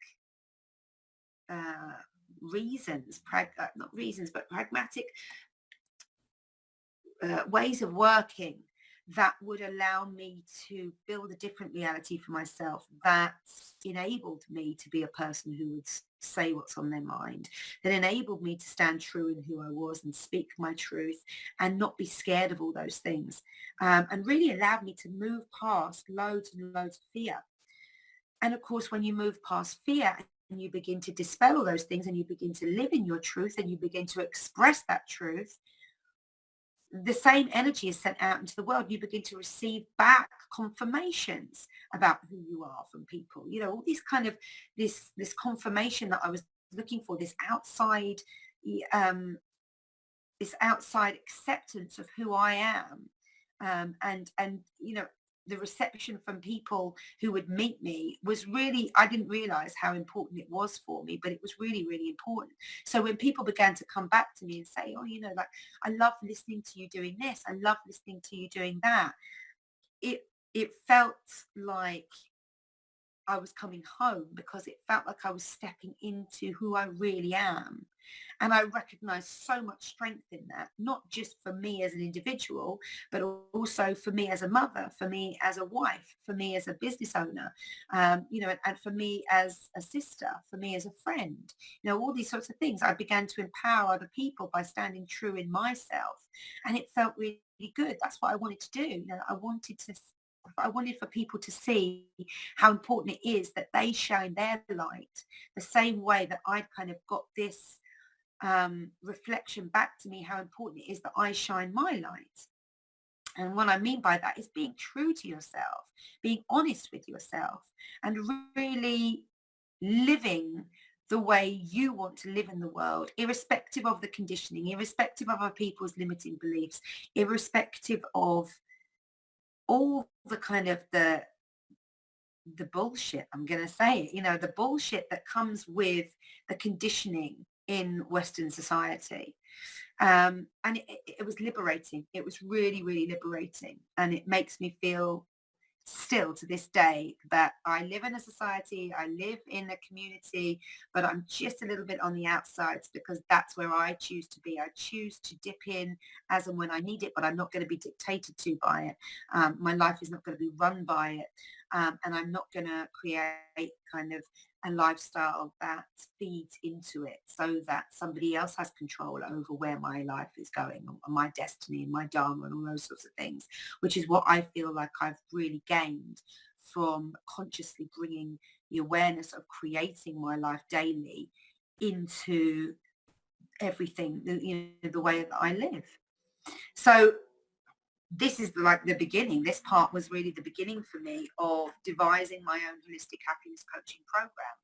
uh, not reasons, but pragmatic ways of working that would allow me to build a different reality for myself, that enabled me to be a person who would say what's on their mind, that enabled me to stand true in who I was and speak my truth and not be scared of all those things, and really allowed me to move past loads and loads of fear. And of course, when you move past fear and you begin to dispel all those things and you begin to live in your truth and you begin to express that truth, the same energy is sent out into the world. You begin to receive back confirmations about who you are from people. You know, all these kind of this confirmation that I was looking for, um, this outside acceptance of who I am, and you know, the reception from people who would meet me was really, I didn't realize how important it was for me, but it was really, really important. So when people began to come back to me and say, oh, you know, like, I love listening to you doing this, I love listening to you doing that, it felt like I was coming home, because it felt like I was stepping into who I really am. And I recognized so much strength in that, not just for me as an individual, but also for me as a mother, for me as a wife, for me as a business owner, you know, and for me as a sister, for me as a friend, you know, all these sorts of things. I began to empower other people by standing true in myself. And it felt really good. That's what I wanted to do. You know, I wanted for people to see how important it is that they shine their light the same way that I'd kind of got this reflection back to me, how important it is that I shine my light. And what I mean by that is being true to yourself, being honest with yourself, and really living the way you want to live in the world, irrespective of the conditioning, irrespective of other people's limiting beliefs, irrespective of all the kind of the bullshit, I'm going to say it, you know, the bullshit that comes with the conditioning in Western society. And it was liberating. It was really, really liberating. And it makes me feel still to this day that I live in a society, I live in a community, but I'm just a little bit on the outsides, because that's where I choose to be. I choose to dip in as and when I need it, but I'm not going to be dictated to by it. My life is not going to be run by it. And I'm not going to create kind of a lifestyle that feeds into it so that somebody else has control over where my life is going and my destiny and my dharma and all those sorts of things, which is what I feel like I've really gained from consciously bringing the awareness of creating my life daily into everything, the way that I live. So this is like the beginning. This part was really the beginning for me of devising my own holistic happiness coaching program.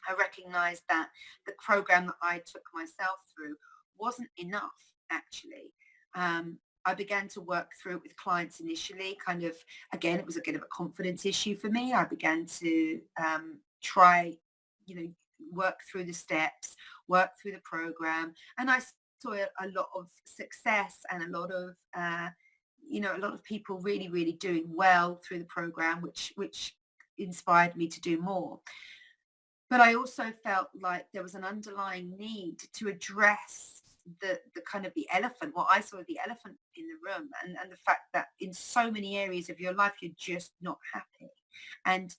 I recognized that the program that I took myself through wasn't enough, actually. I began to work through it with clients initially. Kind of, again, it was a bit of a confidence issue for me. I began to try, work through the steps, work through the program, and I saw a lot of success and a lot of a lot of people really, really doing well through the program, which inspired me to do more. But I also felt like there was an underlying need to address the kind of the elephant, what I saw the elephant in the room, and the fact that in so many areas of your life you're just not happy, and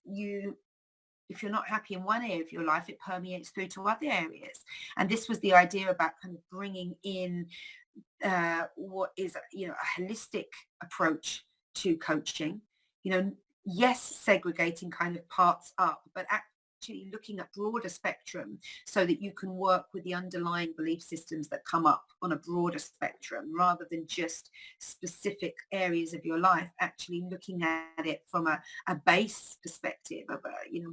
if you're not happy in one area of your life, it permeates through to other areas. And this was the idea about kind of bringing in what is a holistic approach to coaching. Yes, segregating kind of parts up, but actually looking at broader spectrum so that you can work with the underlying belief systems that come up on a broader spectrum rather than just specific areas of your life. Actually looking at it from a base perspective of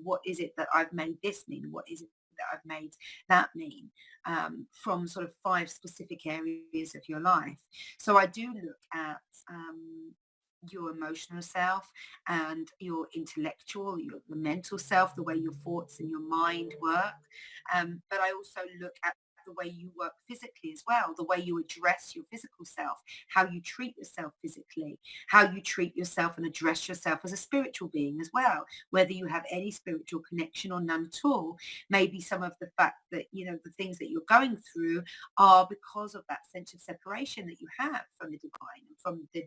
what is it that I've made this mean, what is it that I've made that mean, from sort of 5 specific areas of your life. So I do look at your emotional self and your intellectual, the mental self, the way your thoughts and your mind work. But I also look at the way you work physically as well, the way you address your physical self, how you treat yourself physically, how you treat yourself and address yourself as a spiritual being as well, whether you have any spiritual connection or none at all. Maybe some of the fact that, the things that you're going through are because of that sense of separation that you have from the divine and from the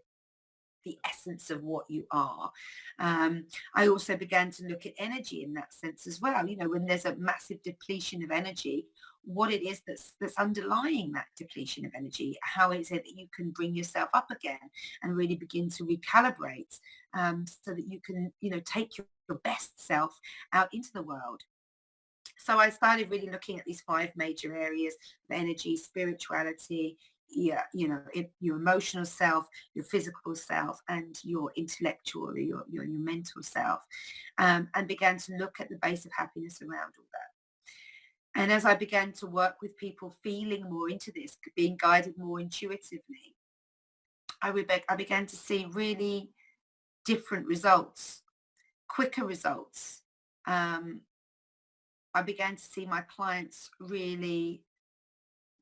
essence of what you are. I also began to look at energy in that sense as well. When there's a massive depletion of energy, what it is that's underlying that depletion of energy. How is it that you can bring yourself up again and really begin to recalibrate, so that you can, take your best self out into the world. So I started really looking at these 5 major areas of energy, spirituality, your emotional self, your physical self, and your intellectual, your mental self, and began to look at the base of happiness around all that. And as I began to work with people feeling more into this, being guided more intuitively, I began to see really different results, quicker results. Um, I began to see my clients really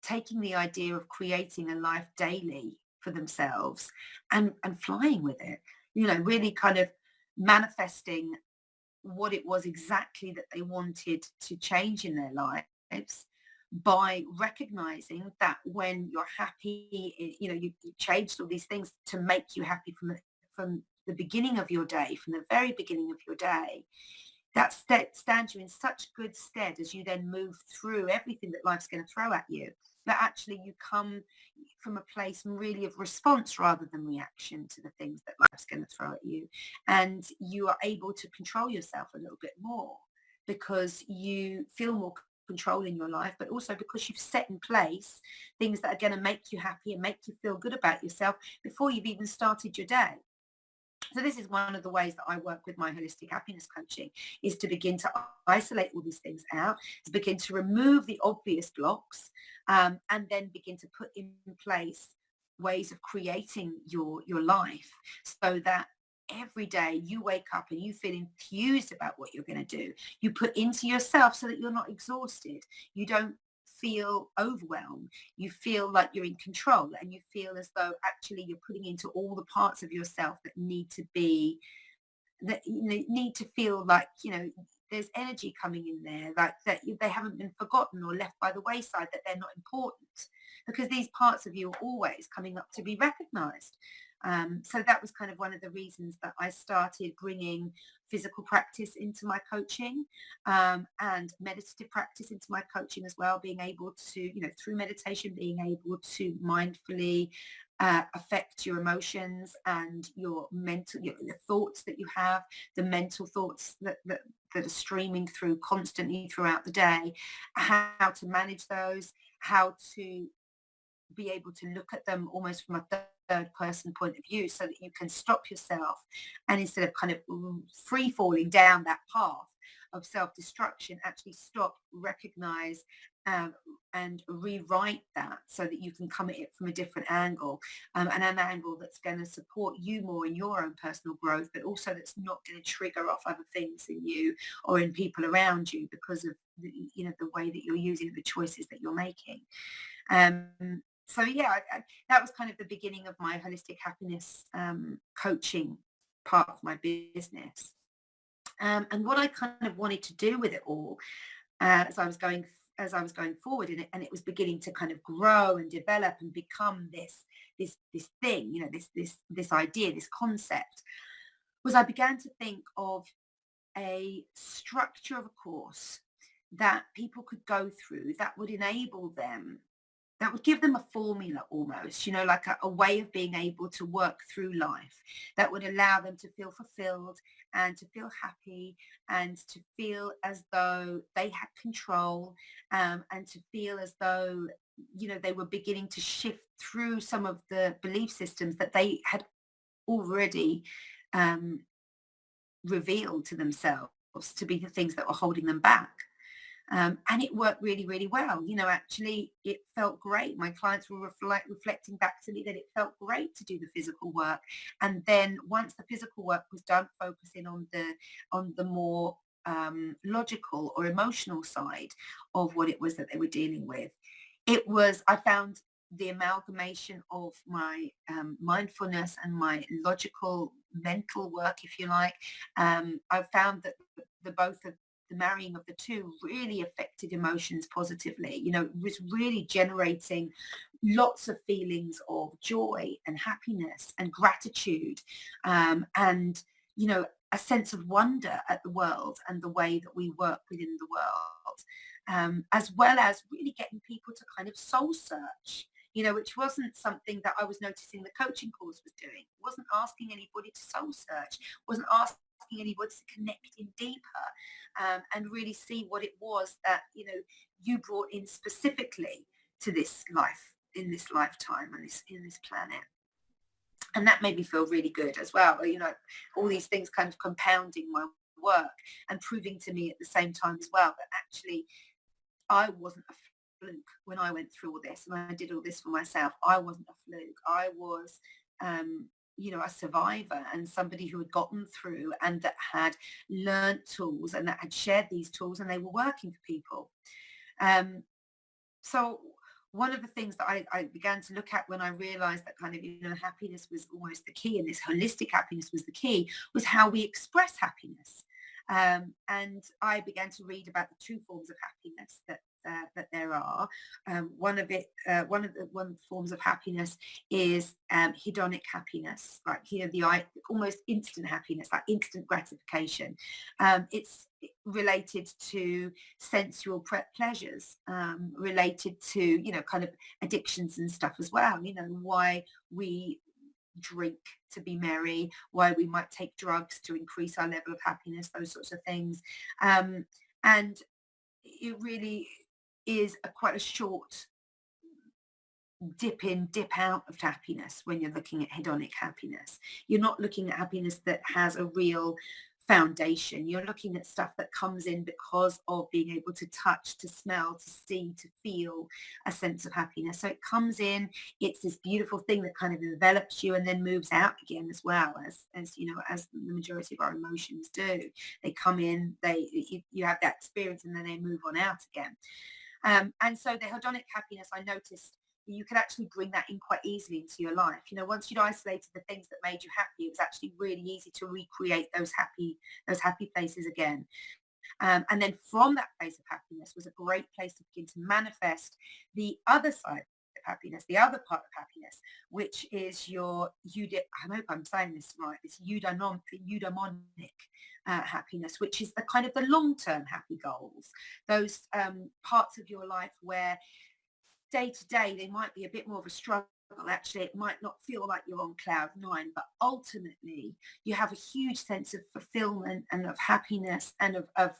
taking the idea of creating a life daily for themselves and flying with it, really kind of manifesting what it was exactly that they wanted to change in their lives by recognizing that when you're happy, you changed all these things to make you happy from the beginning of your day, from the very beginning of your day. That stands you in such good stead as you then move through everything that life's going to throw at you, that actually you come from a place really of response rather than reaction to the things that life's going to throw at you. And you are able to control yourself a little bit more because you feel more control in your life, but also because you've set in place things that are going to make you happy and make you feel good about yourself before you've even started your day. So this is one of the ways that I work with my holistic happiness coaching, is to begin to isolate all these things out, to begin to remove the obvious blocks, and then begin to put in place ways of creating your life so that every day you wake up and you feel enthused about what you're going to do. You put into yourself so that you're not exhausted. You don't feel overwhelmed. You feel like you're in control, and you feel as though actually you're putting into all the parts of yourself that need to be, that need to feel like there's energy coming in there, like that they haven't been forgotten or left by the wayside, that they're not important. because these parts of you are always coming up to be recognized. So that was kind of one of the reasons that I started bringing physical practice into my coaching, and meditative practice into my coaching as well, being able to, through meditation, being able to mindfully affect your emotions and your mental, the thoughts that you have, the mental thoughts that are streaming through constantly throughout the day, how to manage those, how to be able to look at them almost from a third person point of view, so that you can stop yourself, and instead of kind of free falling down that path of self-destruction, actually stop, recognize, um, and rewrite that so that you can come at it from a different angle, and an angle that's going to support you more in your own personal growth, but also that's not going to trigger off other things in you or in people around you because of the way that you're using the choices that you're making. So yeah, that was kind of the beginning of my holistic happiness coaching part of my business. And what I kind of wanted to do with it all, as I was going forward in it, and it was beginning to kind of grow and develop and become this thing, this idea, this concept, was I began to think of a structure of a course that people could go through that would enable them, that would give them a formula almost, like a way of being able to work through life, that would allow them to feel fulfilled and to feel happy and to feel as though they had control, and to feel as though, they were beginning to shift through some of the belief systems that they had already um, revealed to themselves to be the things that were holding them back. And it worked really, really well. Actually, it felt great. My clients were reflecting back to me that it felt great to do the physical work. And then once the physical work was done, focusing on the more logical or emotional side of what it was that they were dealing with. I found the amalgamation of my mindfulness and my logical mental work, if you like. I found that the marrying of the two really affected emotions positively. It was really generating lots of feelings of joy and happiness and gratitude, and a sense of wonder at the world and the way that we work within the world, as well as really getting people to kind of soul search, which wasn't something that I was noticing the coaching course was doing. It wasn't asking anybody to soul search, wasn't asking anybody to connect in deeper, and really see what it was that, you brought in specifically to this life, in this lifetime, and in this planet. And that made me feel really good as well. All these things kind of compounding my work and proving to me at the same time as well that actually I wasn't a fluke when I went through all this and I did all this for myself. I wasn't a fluke. I was, a survivor and somebody who had gotten through and that had learned tools and that had shared these tools, and they were working for people. Um, so one of the things that I began to look at when I realized that kind of, happiness was almost the key, and this holistic happiness was the key, was how we express happiness. And I began to read about the two forms of happiness that there are. One of the forms of happiness is hedonic happiness, like the almost instant happiness, like instant gratification. It's related to sensual pleasures, related to kind of addictions and stuff as well. Why we drink to be merry, why we might take drugs to increase our level of happiness, those sorts of things. And it really is quite a short dip in, dip out of happiness when you're looking at hedonic happiness. You're not looking at happiness that has a real foundation. You're looking at stuff that comes in because of being able to touch, to smell, to see, to feel a sense of happiness. So it comes in, it's this beautiful thing that kind of envelops you and then moves out again, as well as as the majority of our emotions do. They come in, you have that experience, and then they move on out again. And so the hedonic happiness, I noticed you could actually bring that in quite easily into your life. Once you'd isolated the things that made you happy, it was actually really easy to recreate those happy places again. And then from that place of happiness was a great place to begin to manifest the other side of happiness, the other part of happiness, which is I hope I'm saying this right, this eudaimonic happiness, which is the kind of the long-term happy goals, those parts of your life where day to day they might be a bit more of a struggle. Actually, it might not feel like you're on cloud nine, but ultimately you have a huge sense of fulfillment and of happiness and of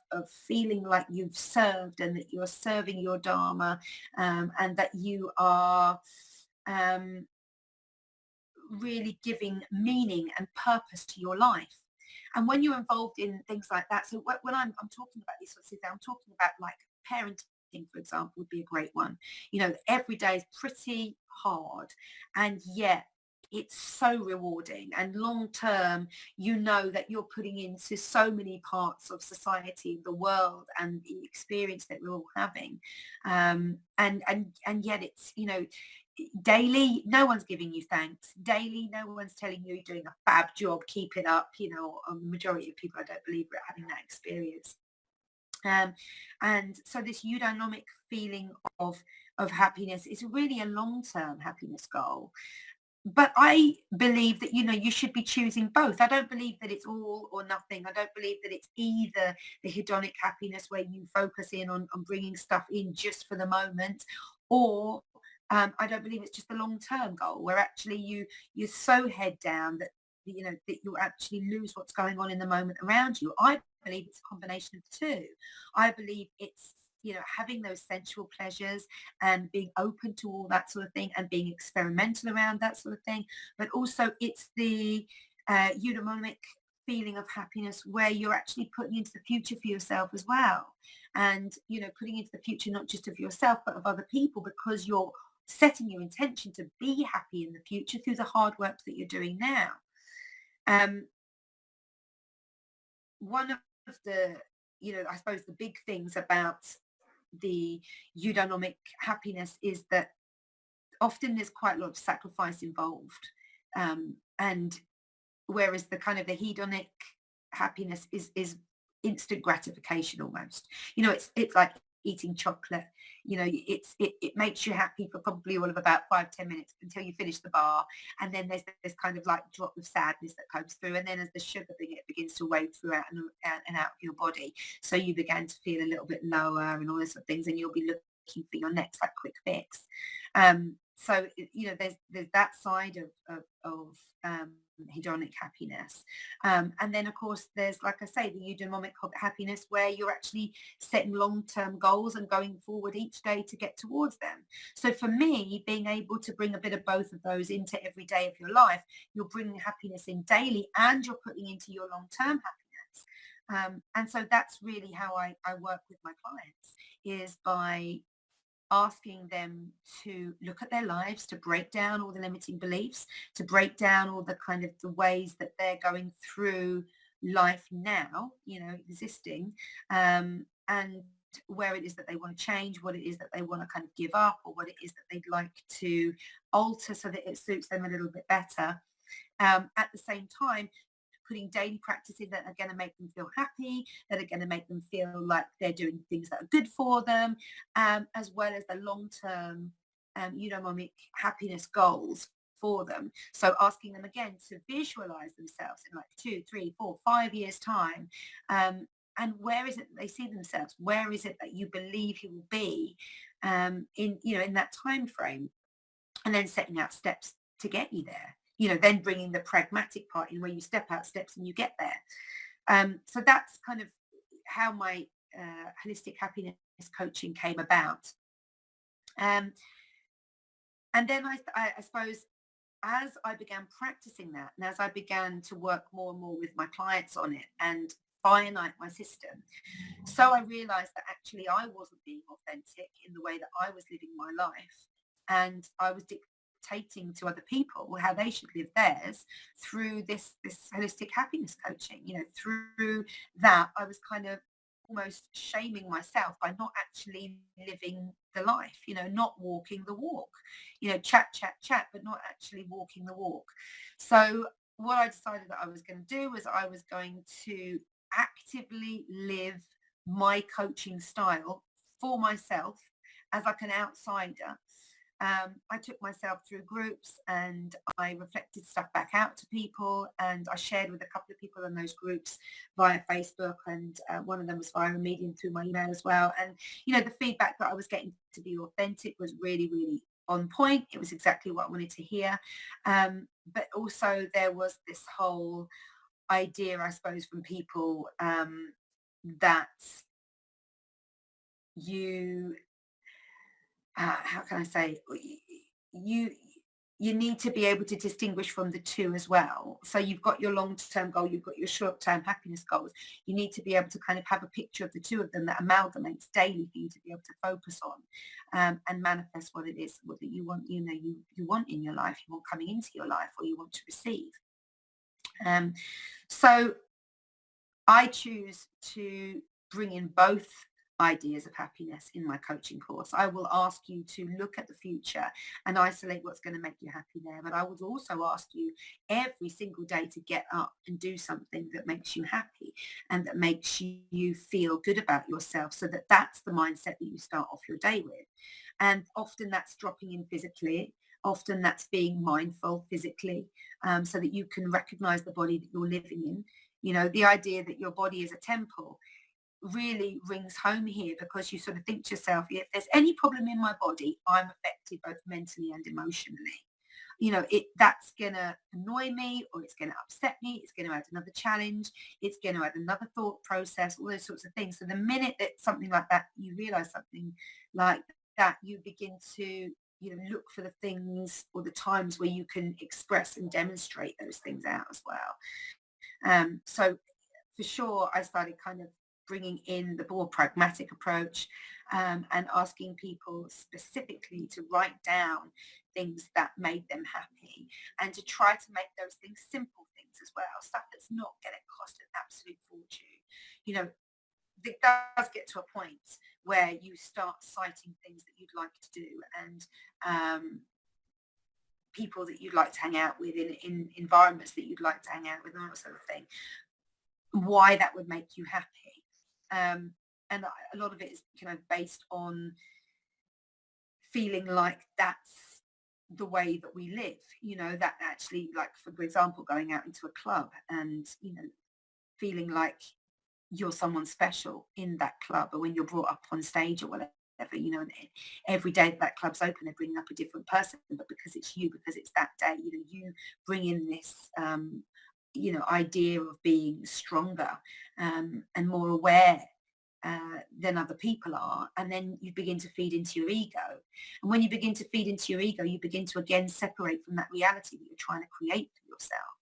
feeling like you've served and that you're serving your dharma, and that you are um, really giving meaning and purpose to your life. And when you're involved in things like that, so when I'm talking about these sorts of things, I'm talking about like parenting, for example, would be a great one. You know, every day is pretty hard, and yet it's so rewarding. And long term, you know that you're putting into so many parts of society, the world, and the experience that we're all having. And yet it's, you know, daily no one's giving you thanks, daily no one's telling you you're doing a fab job, keep it up, you know. A majority of people, I don't believe, are having that experience. um, and so this eudaimomic feeling of happiness is really a long-term happiness goal. But I believe that, you know, you should be choosing both. I don't believe that it's all or nothing. I don't believe that it's either the hedonic happiness where you focus in on bringing stuff in just for the moment, or I don't believe it's just a long-term goal where actually you're so head down that, you know, that you actually lose what's going on in the moment around you. I believe it's a combination of the two. I believe it's, you know, having those sensual pleasures and being open to all that sort of thing and being experimental around that sort of thing. But also it's the eudaimonic feeling of happiness where you're actually putting into the future for yourself as well. And, you know, putting into the future not just of yourself, but of other people, because you're setting your intention to be happy in the future through the hard work that you're doing now. Um, One of the, you know, I suppose the big things about the eudaimomic happiness is that often there's quite a lot of sacrifice involved. And whereas the kind of the hedonic happiness is instant gratification almost. You know, it's like eating chocolate. You know, it makes you happy for probably all of about 5-10 minutes until you finish the bar, and then there's this kind of like drop of sadness that comes through, and then as the sugar it begins to wade throughout and out of your body, so you begin to feel a little bit lower and all those sort of things, and you'll be looking for your next like quick fix. So you know, there's that side of hedonic happiness. And then, of course, there's, like I say, the eudaimomic happiness where you're actually setting long-term goals and going forward each day to get towards them. So for me, being able to bring a bit of both of those into every day of your life, you're bringing happiness in daily and you're putting into your long-term happiness. And so that's really how I work with my clients, is by asking them to look at their lives, to break down all the limiting beliefs, to break down all the kind of the ways that they're going through life now, you know, existing, and where it is that they want to change, what it is that they want to kind of give up, or what it is that they'd like to alter so that it suits them a little bit better. At the same time, putting daily practices that are going to make them feel happy, that are going to make them feel like they're doing things that are good for them, as well as the long-term eudaimomic happiness goals for them. So asking them again to visualize themselves in like 2, 3, 4, 5 years time. And where is it that they see themselves? Where is it that you believe you will be in, you know, in that time frame? And then setting out steps to get you there. You know, then bringing the pragmatic part in where you step out steps and you get there. So that's kind of how my holistic happiness coaching came about. Um, and then I suppose as I began practicing that, and as I began to work more and more with my clients on it and finite my system, so I realized that actually I wasn't being authentic in the way that I was living my life. And I was dictating to other people how they should live theirs through this holistic happiness coaching. You know, through that, I was kind of almost shaming myself by not actually living the life, you know, not walking the walk, you know, chat, chat, chat, but not actually walking the walk. So what I decided that I was going to do was I was going to actively live my coaching style for myself as like an outsider, I took myself through groups and I reflected stuff back out to people, and I shared with a couple of people in those groups via Facebook, and one of them was via a medium through my email as well. And, the feedback that I was getting to be authentic was really, really on point. It was exactly what I wanted to hear. But also there was this whole idea, I suppose, from people that you how can I say, you you need to be able to distinguish from the two as well. So you've got your long-term goal, you've got your short-term happiness goals. You need to be able to kind of have a picture of the two of them that amalgamates daily for you to be able to focus on and manifest what it is what that you want, you want in your life, you want coming into your life, or you want to receive. Um, so I choose to bring in both ideas of happiness in my coaching course. I will ask you to look at the future and isolate what's going to make you happy there. But I would also ask you every single day to get up and do something that makes you happy and that makes you feel good about yourself, so that that's the mindset that you start off your day with. And often that's dropping in physically. Often that's being mindful physically, so that you can recognize the body that you're living in. The idea that your body is a temple really rings home here, because you sort of think to yourself, if there's any problem in my body, I'm affected both mentally and emotionally. That's going to annoy me, or it's going to upset me. It's going to add another challenge. It's going to add another thought process, all those sorts of things. So the minute that something like that, you realize something like that, you begin to look for the things or the times where you can express and demonstrate those things out as well. So for sure, I started kind of bringing in the more pragmatic approach, and asking people specifically to write down things that made them happy, and to try to make those things simple things as well, stuff that's not going to cost an absolute fortune. You know, it does get to a point where you start citing things that you'd like to do, and people that you'd like to hang out with, in environments that you'd like to hang out with, and that sort of thing, why that would make you happy. And a lot of it is based on feeling like that's the way that we live, that actually, like, for example, going out into a club and, feeling like you're someone special in that club, or when you're brought up on stage or whatever, and every day that club's open, they're bringing up a different person, but because it's you, because it's that day, you bring in this, idea of being stronger, and more aware than other people are, and then you begin to feed into your ego. And when you begin to feed into your ego, you begin to again separate from that reality that you're trying to create for yourself.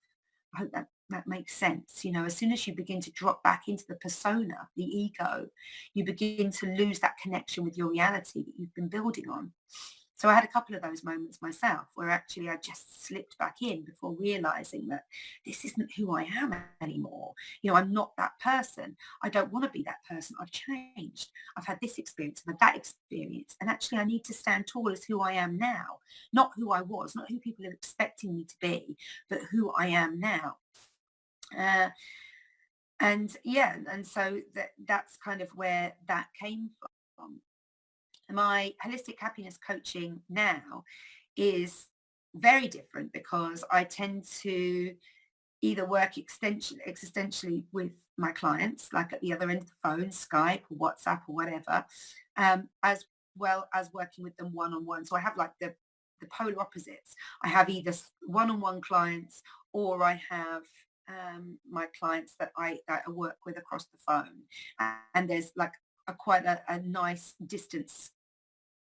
I hope that makes sense. As soon as you begin to drop back into the persona, the ego, you begin to lose that connection with your reality that you've been building on. So I had a couple of those moments myself where actually I just slipped back in before realizing that this isn't who I am anymore. I'm not that person. I don't want to be that person. I've changed. I've had this experience and that experience. And actually I need to stand tall as who I am now, not who I was, not who people are expecting me to be, but who I am now. And so that's kind of where that came from. My holistic happiness coaching now is very different, because I tend to either work existentially with my clients, like at the other end of the phone, Skype or WhatsApp or whatever, as well as working with them one-on-one. So I have like the polar opposites. I have either one-on-one clients, or I have my clients that I work with across the phone. And there's like quite a nice distance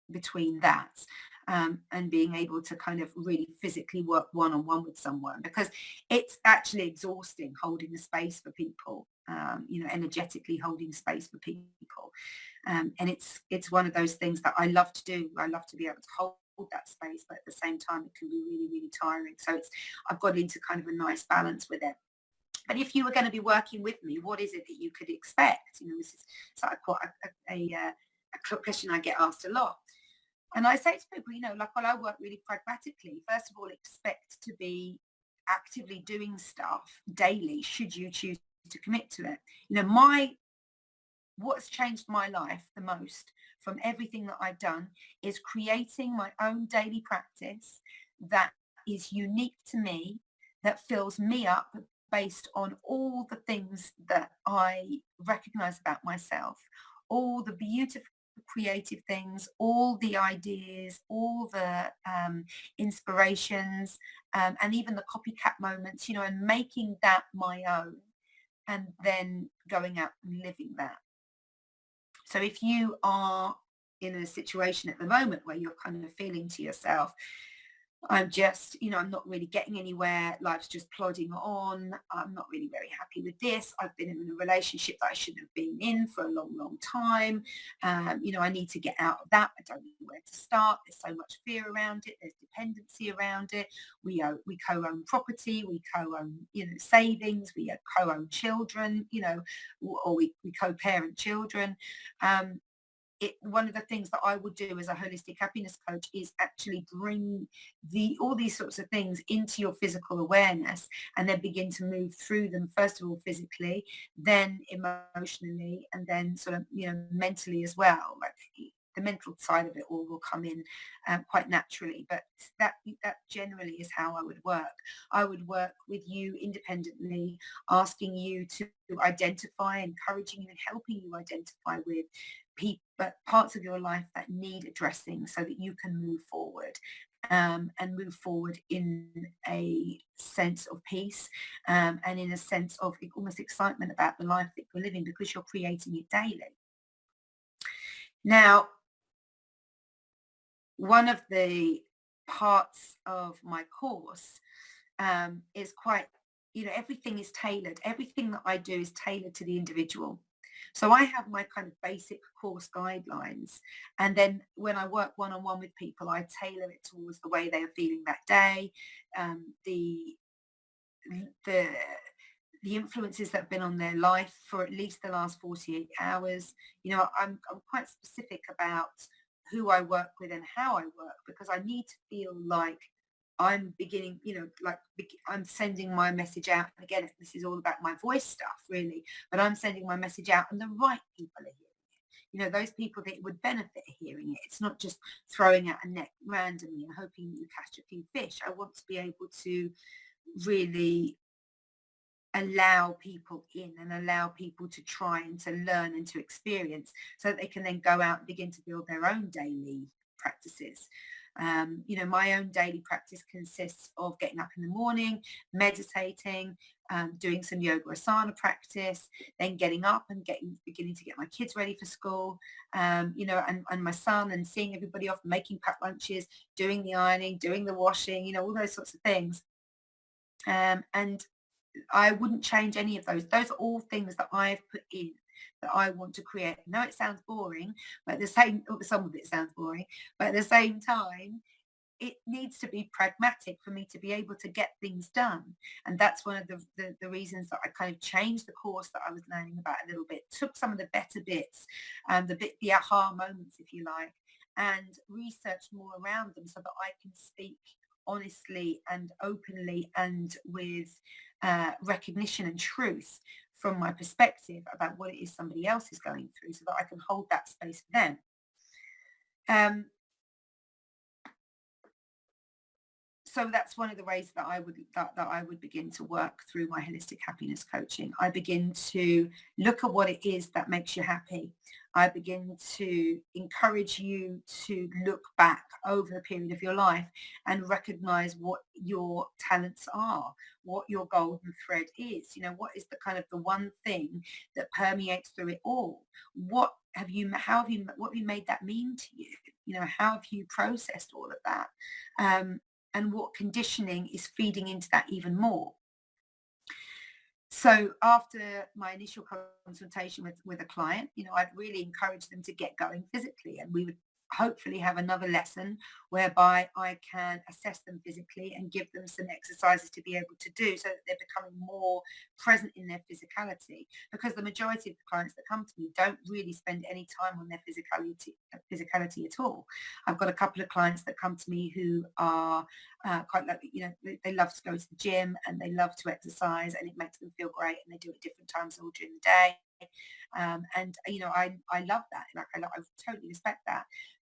between that, and being able to kind of really physically work one-on-one with someone, because it's actually exhausting holding the space for people, energetically holding space for people. And it's one of those things that I love to do. I love to be able to hold that space, but at the same time it can be really, really tiring. So I've got into kind of a nice balance with it. But if you were going to be working with me, what is it that you could expect? This is quite a question I get asked a lot. And I say to people, I work really pragmatically. First of all, expect to be actively doing stuff daily should you choose to commit to it. What's changed my life the most from everything that I've done is creating my own daily practice that is unique to me, that fills me up based on all the things that I recognize about myself, all the beautiful creative things, all the ideas, all the inspirations, and even the copycat moments, and making that my own and then going out and living that. So if you are in a situation at the moment where you're kind of feeling to yourself, I'm just, I'm not really getting anywhere. Life's just plodding on. I'm not really very happy with this. I've been in a relationship that I shouldn't have been in for a long, long time. I need to get out of that. I don't know where to start. There's so much fear around it. There's dependency around it. We co-own property. We co-own, savings. We co-own children, or we co-parent children. One of the things that I would do as a holistic happiness coach is actually bring all these sorts of things into your physical awareness and then begin to move through them, first of all physically, then emotionally, and then sort of mentally as well. Like the mental side of it all will come in quite naturally, but that generally is how I would work. I would work with you independently, asking you to identify, encouraging you and helping you identify with parts of your life that need addressing so that you can move forward, and move forward in a sense of peace, and in a sense of almost excitement about the life that you're living because you're creating it daily. Now, one of the parts of my course is quite, everything is tailored. Everything that I do is tailored to the individual. So I have my kind of basic course guidelines. And then when I work one-on-one with people, I tailor it towards the way they are feeling that day, the influences that have been on their life for at least the last 48 hours. I'm quite specific about who I work with and how I work because I need to feel like I'm beginning, I'm sending my message out. And again, this is all about my voice stuff, really, but I'm sending my message out and the right people are hearing it. Those people that would benefit hearing it. It's not just throwing out a net randomly and hoping you catch a few fish. I want to be able to really allow people in and allow people to try and to learn and to experience so that they can then go out and begin to build their own daily practices. My own daily practice consists of getting up in the morning, meditating, doing some yoga asana practice, then getting up and beginning to get my kids ready for school, and my son, and seeing everybody off, making packed lunches, doing the ironing, doing the washing, all those sorts of things. And I wouldn't change any of those. Those are all things that I've put in that I want to create. I know it sounds boring, but some of it sounds boring, but at the same time, it needs to be pragmatic for me to be able to get things done. And that's one of the reasons that I kind of changed the course that I was learning about a little bit, took some of the better bits, the aha moments, if you like, and researched more around them so that I can speak honestly and openly and with recognition and truth from my perspective about what it is somebody else is going through so that I can hold that space for them. So that's one of the ways that I would begin to work through my holistic happiness coaching. I begin to look at what it is that makes you happy. I begin to encourage you to look back over the period of your life and recognize what your talents are, what your golden thread is. What is the kind of the one thing that permeates through it all? What have you made that mean to you? How have you processed all of that? And what conditioning is feeding into that even more. So after my initial consultation with a client, I'd really encourage them to get going physically, and we would hopefully have another lesson whereby I can assess them physically and give them some exercises to be able to do so that they're becoming more present in their physicality, because the majority of the clients that come to me don't really spend any time on their physicality at all. I've got a couple of clients that come to me who are quite like, they love to go to the gym and they love to exercise and it makes them feel great and they do it different times all during the day. And, I love that. Like, I totally respect that.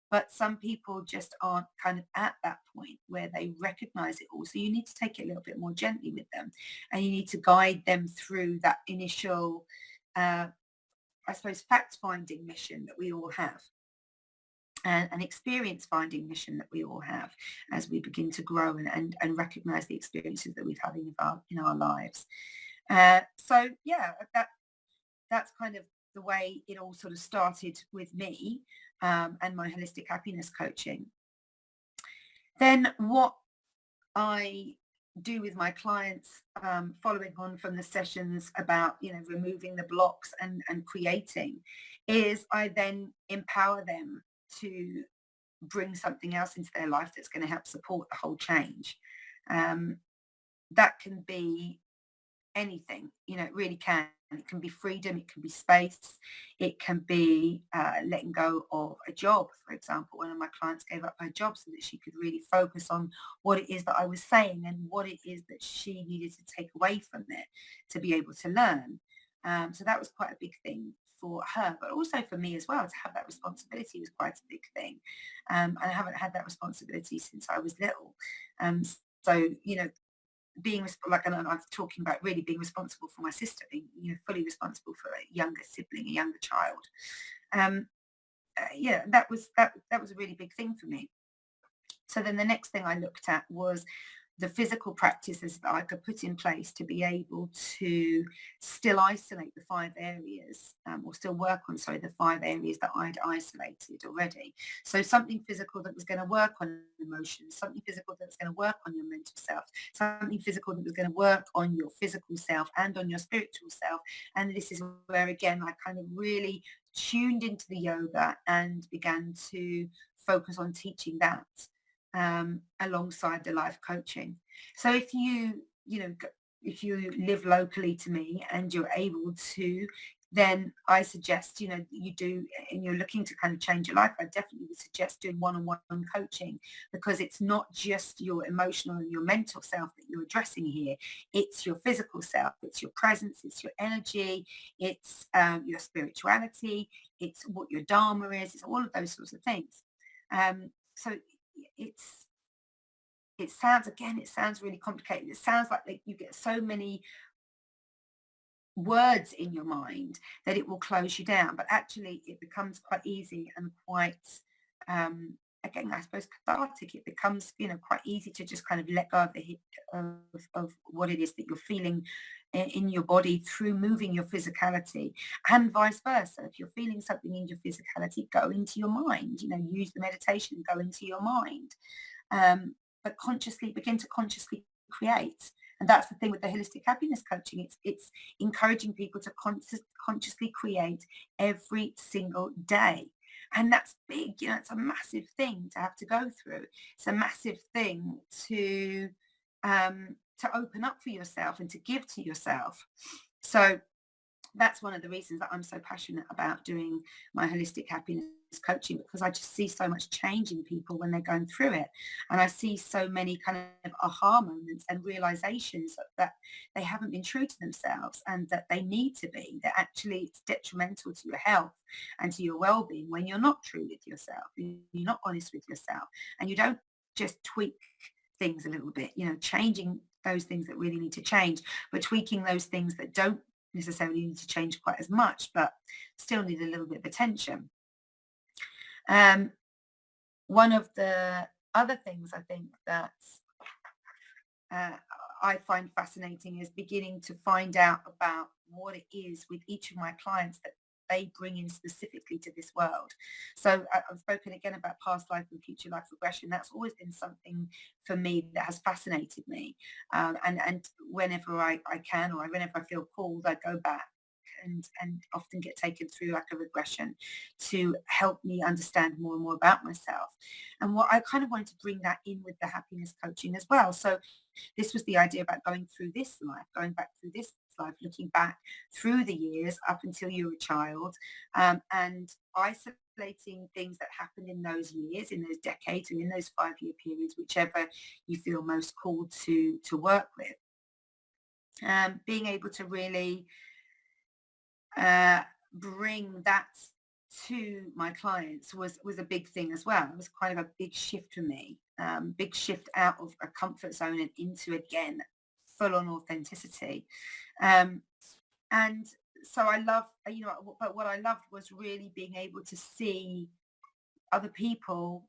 But some people just aren't kind of at that point where they recognize it all. So you need to take it a little bit more gently with them and you need to guide them through that initial, uh, I suppose, fact finding mission that we all have, and an experience finding mission that we all have as we begin to grow and recognize the experiences that we've had in our lives. So yeah, that's kind of the way it all sort of started with me, and my holistic happiness coaching. Then what I do with my clients, following on from the sessions about, removing the blocks and creating, is I then empower them to bring something else into their life that's going to help support the whole change. Um, that can be anything, it really can. It can be freedom, it can be space, it can be letting go of a job. For example, one of my clients gave up her job so that she could really focus on what it is that I was saying and what it is that she needed to take away from it to be able to learn. So that was quite a big thing for her, but also for me as well. To have that responsibility was quite a big thing. I haven't had that responsibility since I was little. Um, so, being like, and I'm talking about really being responsible for my sister, being, fully responsible for a younger sibling, a younger child. Um, yeah, that was a really big thing for me. So then the next thing I looked at was the physical practices that I could put in place to be able to still isolate the 5 areas, or still work on, sorry, the 5 areas that I'd isolated already. So something physical that was going to work on emotions, something physical that was going to work on your mental self, something physical that was going to work on your physical self and on your spiritual self. And this is where, again, I kind of really tuned into the yoga and began to focus on teaching that, alongside the life coaching. So if you live locally to me and you're able to, then I suggest, you do, and you're looking to kind of change your life, I definitely would suggest doing one-on-one coaching, because it's not just your emotional and your mental self that you're addressing here. It's your physical self, it's your presence, it's your energy, it's your spirituality, it's what your dharma is, it's all of those sorts of things. So it's it sounds really complicated. It sounds like that you get so many words in your mind that it will close you down, but actually it becomes quite easy and quite, again, I suppose, cathartic. It becomes, quite easy to just kind of let go of the hit of what it is that you're feeling in your body through moving your physicality, and vice versa. If you're feeling something in your physicality, go into your mind, use the meditation and go into your mind. But begin to consciously create. And that's the thing with the holistic happiness coaching. It's encouraging people to consciously create every single day. And that's big, it's a massive thing to have to go through. It's a massive thing to open up for yourself and to give to yourself. So that's one of the reasons that I'm so passionate about doing my holistic happiness coaching, because I just see so much change in people when they're going through it. And I see so many kind of aha moments and realizations that they haven't been true to themselves and that they need to be, that actually it's detrimental to your health and to your well-being when you're not true with yourself, you're not honest with yourself, and you don't just tweak things a little bit, changing those things that really need to change, but tweaking those things that don't necessarily need to change quite as much, but still need a little bit of attention. One of the other things I think that uh, I find fascinating is beginning to find out about what it is with each of my clients that they bring in specifically to this world. So I've spoken again about past life and future life regression. That's always been something for me that has fascinated me. And whenever I can, or whenever I feel called, I go back and often get taken through like a regression to help me understand more and more about myself. And what I kind of wanted to bring that in with the happiness coaching as well. So this was the idea about going through this life, going back through this life, looking back through the years up until you were a child, and isolating things that happened in those years, in those decades, or in those 5-year periods, whichever you feel most called to work with. Being able to really uh, bring that to my clients was a big thing as well. It was kind of a big shift for me, big shift out of a comfort zone and into, again, full on authenticity. Um, and so I love, but what I loved was really being able to see other people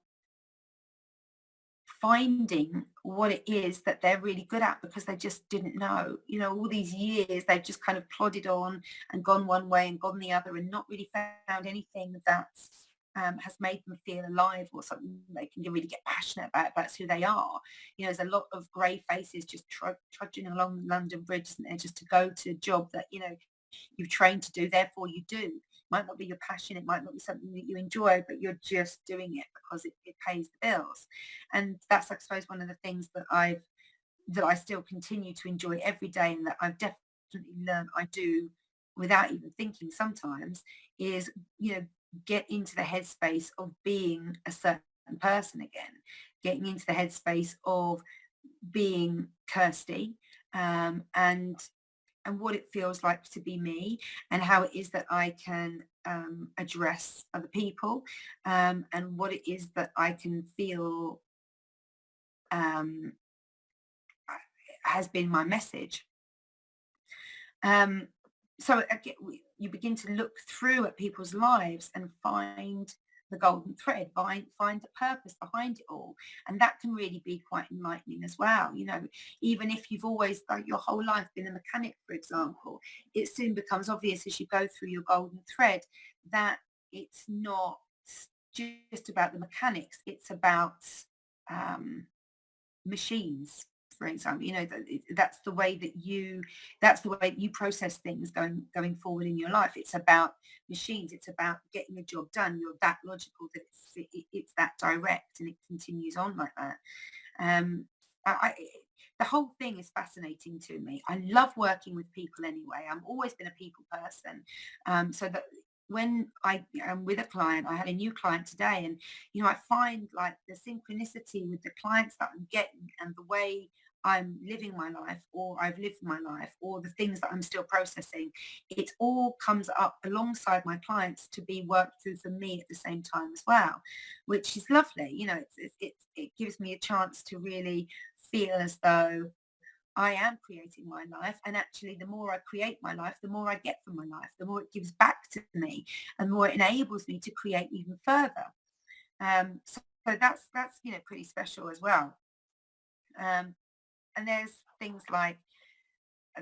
finding what it is that they're really good at because they just didn't know. All these years they've just kind of plodded on and gone one way and gone the other and not really found anything that has made them feel alive or something they can really get passionate about. That's who they are. There's a lot of grey faces just trudging along London Bridge, isn't there, just to go to a job that, you've trained to do, therefore you do. It might not be your passion, it might not be something that you enjoy, but you're just doing it because it pays the bills. And that's, I suppose, one of the things that I still continue to enjoy every day, and that I've definitely learned I do without even thinking sometimes, is, get into the headspace of being a certain person again, getting into the headspace of being Kirsty, and what it feels like to be me, and how it is that I can address other people, and what it is that I can feel um, has been my message. So again, you begin to look through at people's lives and find the golden thread, find the purpose behind it all. And that can really be quite enlightening as well. Even if you've always, like, your whole life been a mechanic, for example, it soon becomes obvious as you go through your golden thread that it's not just about the mechanics, it's about machines, for example. That's the way that you process things going forward in your life. It's about machines, it's about getting a job done. You're that logical that it's that direct, and it continues on like that. I The whole thing is fascinating to me. I love working with people anyway. I've always been a people person. So that when I am with a client, I had a new client today, and I find, like, the synchronicity with the clients that I'm getting, and the way I'm living my life, or I've lived my life, or the things that I'm still processing, it all comes up alongside my clients to be worked through for me at the same time as well, which is lovely. It gives me a chance to really feel as though I am creating my life, and actually the more I create my life, the more I get from my life, the more it gives back to me, and the more it enables me to create even further. So that's pretty special as well. Um, and there's things like,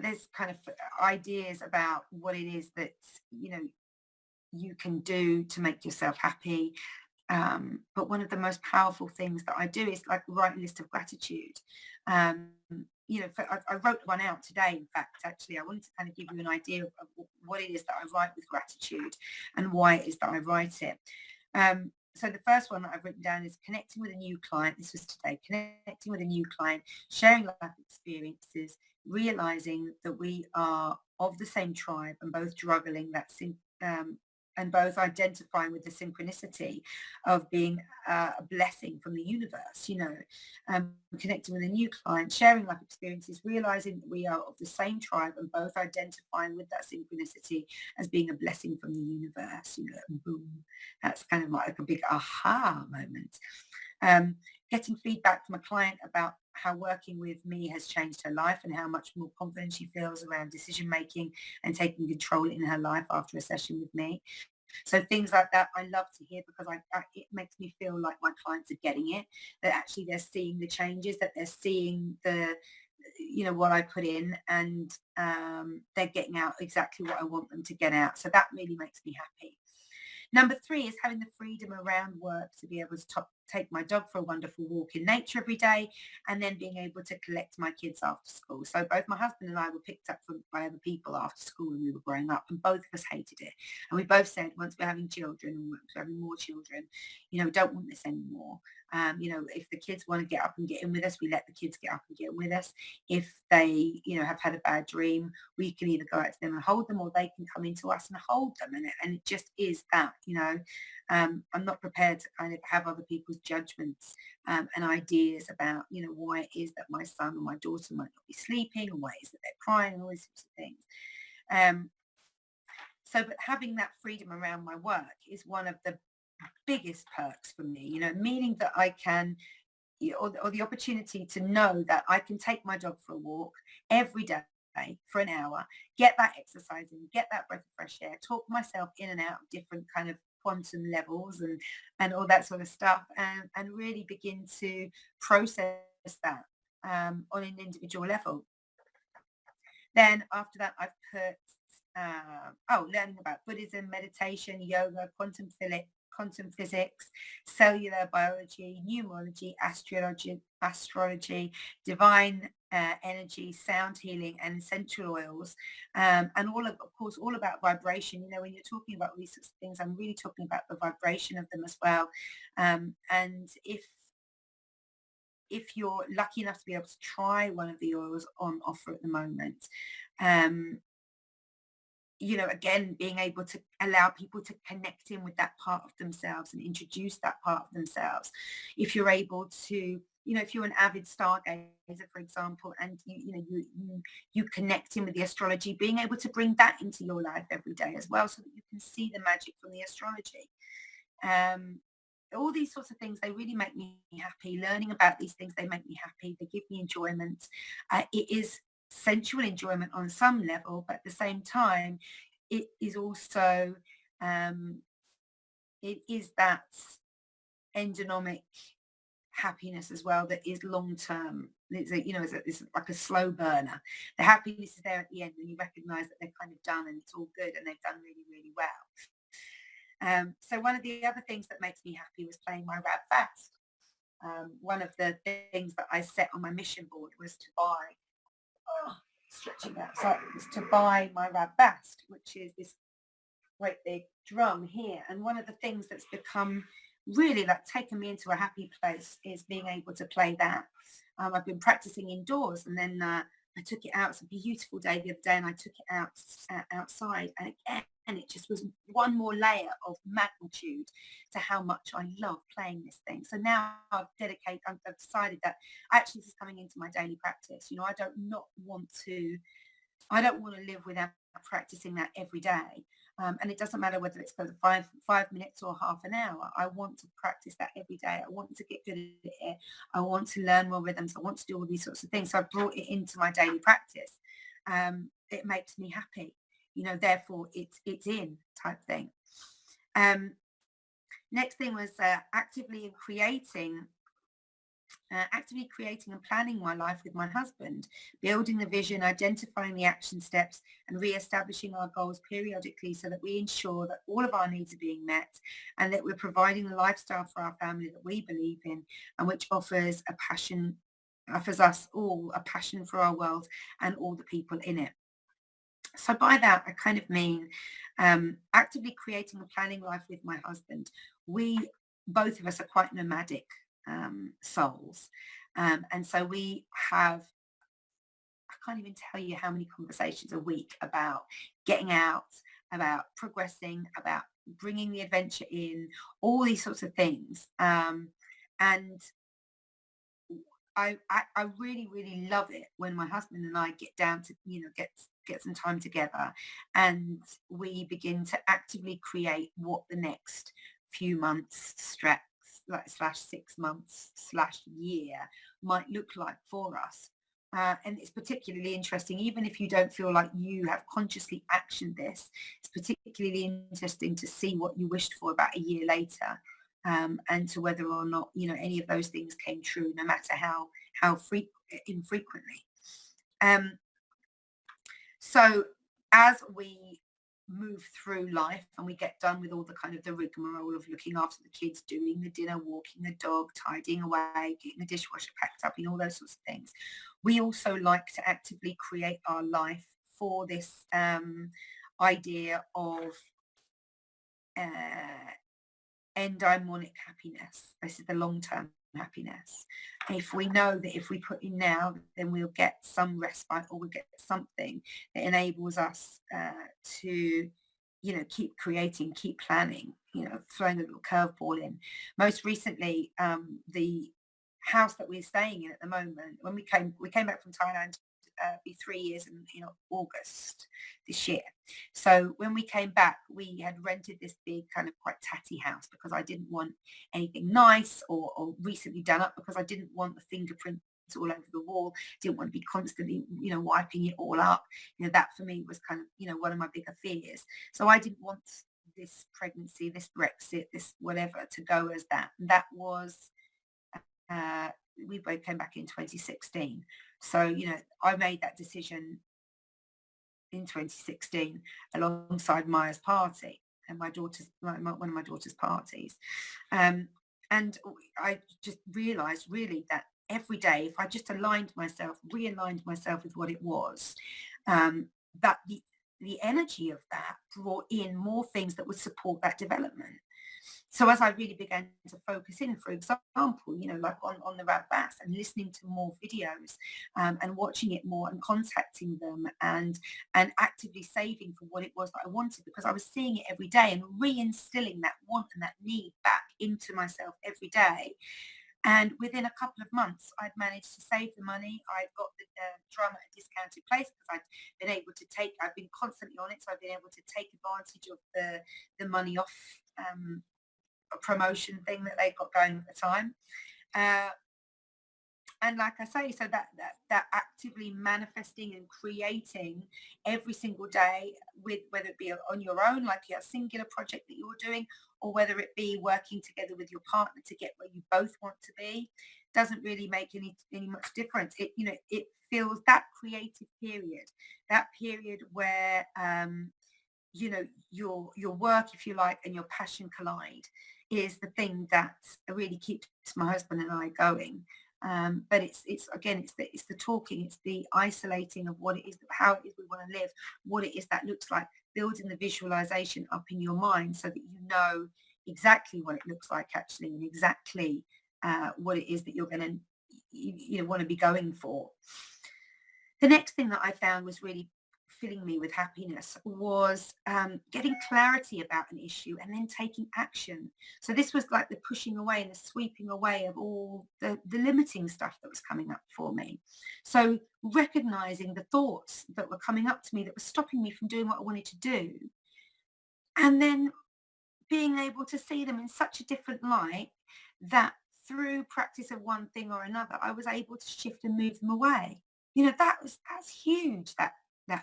there's kind of ideas about what it is that you can do to make yourself happy. But one of the most powerful things that I do is, like, write a list of gratitude. Um, I wrote one out today. In fact, actually, I wanted to kind of give you an idea of what it is that I write with gratitude, and why it is that I write it. So the first one that I've written down is connecting with a new client. This was today. Connecting with a new client, sharing life experiences, realizing that we are of the same tribe and both juggling and both identifying with the synchronicity of being a blessing from the universe. Connecting with a new client, sharing life experiences, realizing that we are of the same tribe and both identifying with that synchronicity as being a blessing from the universe. And boom, that's kind of like a big aha moment. Getting feedback from a client about how working with me has changed her life, and how much more confident she feels around decision making and taking control in her life after a session with me. So things like that I love to hear, because it makes me feel like my clients are getting it, that actually they're seeing the changes, that they're seeing what I put in, and they're getting out exactly what I want them to get out. So that really makes me happy. Number 3 is having the freedom around work to be able to take my dog for a wonderful walk in nature every day, and then being able to collect my kids after school. So both my husband and I were picked up by other people after school when we were growing up, and both of us hated it. And we both said once we're having children and we're having more children, we don't want this anymore. If the kids want to get up and get in with us, we let the kids get up and get in with us. If they, have had a bad dream, we can either go out to them and hold them, or they can come into us and hold them. And it just is that, I'm not prepared to kind of have other people's judgments and ideas about, why it is that my son or my daughter might not be sleeping, or why it is that they're crying, and all these sorts of things. But having that freedom around my work is one of the biggest perks for me, meaning that I can, or the opportunity to know that I can take my dog for a walk every day for an hour, get that exercise in, get that breath of fresh air, talk myself in and out of different kind of quantum levels and all that sort of stuff, and really begin to process that on an individual level. Then after that, I've put learning about Buddhism, meditation, yoga, quantum physics, cellular biology, numerology, astrology, divine energy, sound healing, and essential oils, and of course, all about vibration. When you're talking about all these sorts of things, I'm really talking about the vibration of them as well. And if you're lucky enough to be able to try one of the oils on offer at the moment, again, being able to allow people to connect in with that part of themselves and introduce that part of themselves. If you're able to, if you're an avid stargazer, for example, and you connect in with the astrology, being able to bring that into your life every day as well, so that you can see the magic from the astrology. All these sorts of things, they really make me happy. Learning about these things, they make me happy. They give me enjoyment. It is sensual enjoyment on some level, but at the same time, it is also it is that endonomic happiness as well that is long term. It's like a slow burner. The happiness is there at the end when you recognize that they're kind of done and it's all good and they've done really, really well. So one of the other things that makes me happy was playing my Rab Fast. One of the things that I set on my mission board was to buy stretching that. So it's to buy my Rab Bast, which is this great big drum here. And one of the things that's become really like taken me into a happy place is being able to play that. I've been practicing indoors, and then I took it out. It's a beautiful day the other day, and I took it out outside, and again, it just was one more layer of magnitude to how much I love playing this thing. So now I've decided that actually this is coming into my daily practice. I don't want to live without practicing that every day. And it doesn't matter whether it's for 5 minutes or half an hour. I want to practice that every day. I want to get good at it. I want to learn more rhythms. I want to do all these sorts of things. So I've brought it into my daily practice. It makes me happy. Therefore it's in type thing. Next thing was actively creating and planning my life with my husband, building the vision, identifying the action steps, and re-establishing our goals periodically so that we ensure that all of our needs are being met and that we're providing the lifestyle for our family that we believe in and which offers us all a passion for our world and all the people in it. So by that, I kind of mean actively creating and planning life with my husband. Both of us are quite nomadic souls. And so we have, I can't even tell you how many conversations a week about getting out, about progressing, about bringing the adventure in, all these sorts of things. And I really, really love it when my husband and I get down to, get some time together and we begin to actively create what the next few months / 6 months / year might look like for us. And it's particularly interesting, even if you don't feel like you have consciously actioned this, it's particularly interesting to see what you wished for about a year later, and to whether or not, any of those things came true, no matter how infrequently. So as we move through life and we get done with all the kind of the rigmarole of looking after the kids, doing the dinner, walking the dog, tidying away, getting the dishwasher packed up, and all those sorts of things, we also like to actively create our life for this idea of uh, endymonic happiness. This is the long-term happiness. If we know that if we put in now, then we'll get some respite, or we'll get something that enables us to, keep creating, keep planning, throwing a little curveball in. Most recently, the house that we're staying in at the moment, when we came back from Thailand, be 3 years in August this year. So when we came back, we had rented this big kind of quite tatty house because I didn't want anything nice or recently done up, because I didn't want the fingerprints all over the wall, didn't want to be constantly, wiping it all up. That for me was kind of, one of my bigger fears. So I didn't want this pregnancy, this Brexit, this whatever to go as that. And that was, uh, we both came back in 2016. So, I made that decision in 2016 alongside Maya's party and my daughter's, one of my daughter's parties. And I just realized really that every day, if I just realigned myself with what it was, that the energy of that brought in more things that would support that development. So as I really began to focus in, for example, like on the Rav Bass, and listening to more videos, and watching it more and contacting them, and actively saving for what it was that I wanted, because I was seeing it every day and reinstilling that want and that need back into myself every day. And within a couple of months, I'd managed to save the money. I'd got the drum at a discounted place because I've been constantly on it. So I've been able to take advantage of the money off a promotion thing that they got going at the time. And like I say, so that actively manifesting and creating every single day, with whether it be on your own, like your singular project that you're doing, or whether it be working together with your partner to get where you both want to be, doesn't really make any much difference. It feels that creative period, that period where your work, if you like, and your passion collide, is the thing that really keeps my husband and I going. But it's again, it's the talking, it's the isolating of what it is, how it is we want to live, what it is that looks like, building the visualization up in your mind so that you know exactly what it looks like actually, and exactly what it is that you're going to want to be going for. The next thing that I found was really filling me with happiness was getting clarity about an issue and then taking action. So this was like the pushing away and the sweeping away of all the limiting stuff that was coming up for me. So recognizing the thoughts that were coming up to me that were stopping me from doing what I wanted to do, and then being able to see them in such a different light that through practice of one thing or another, I was able to shift and move them away. That's huge, that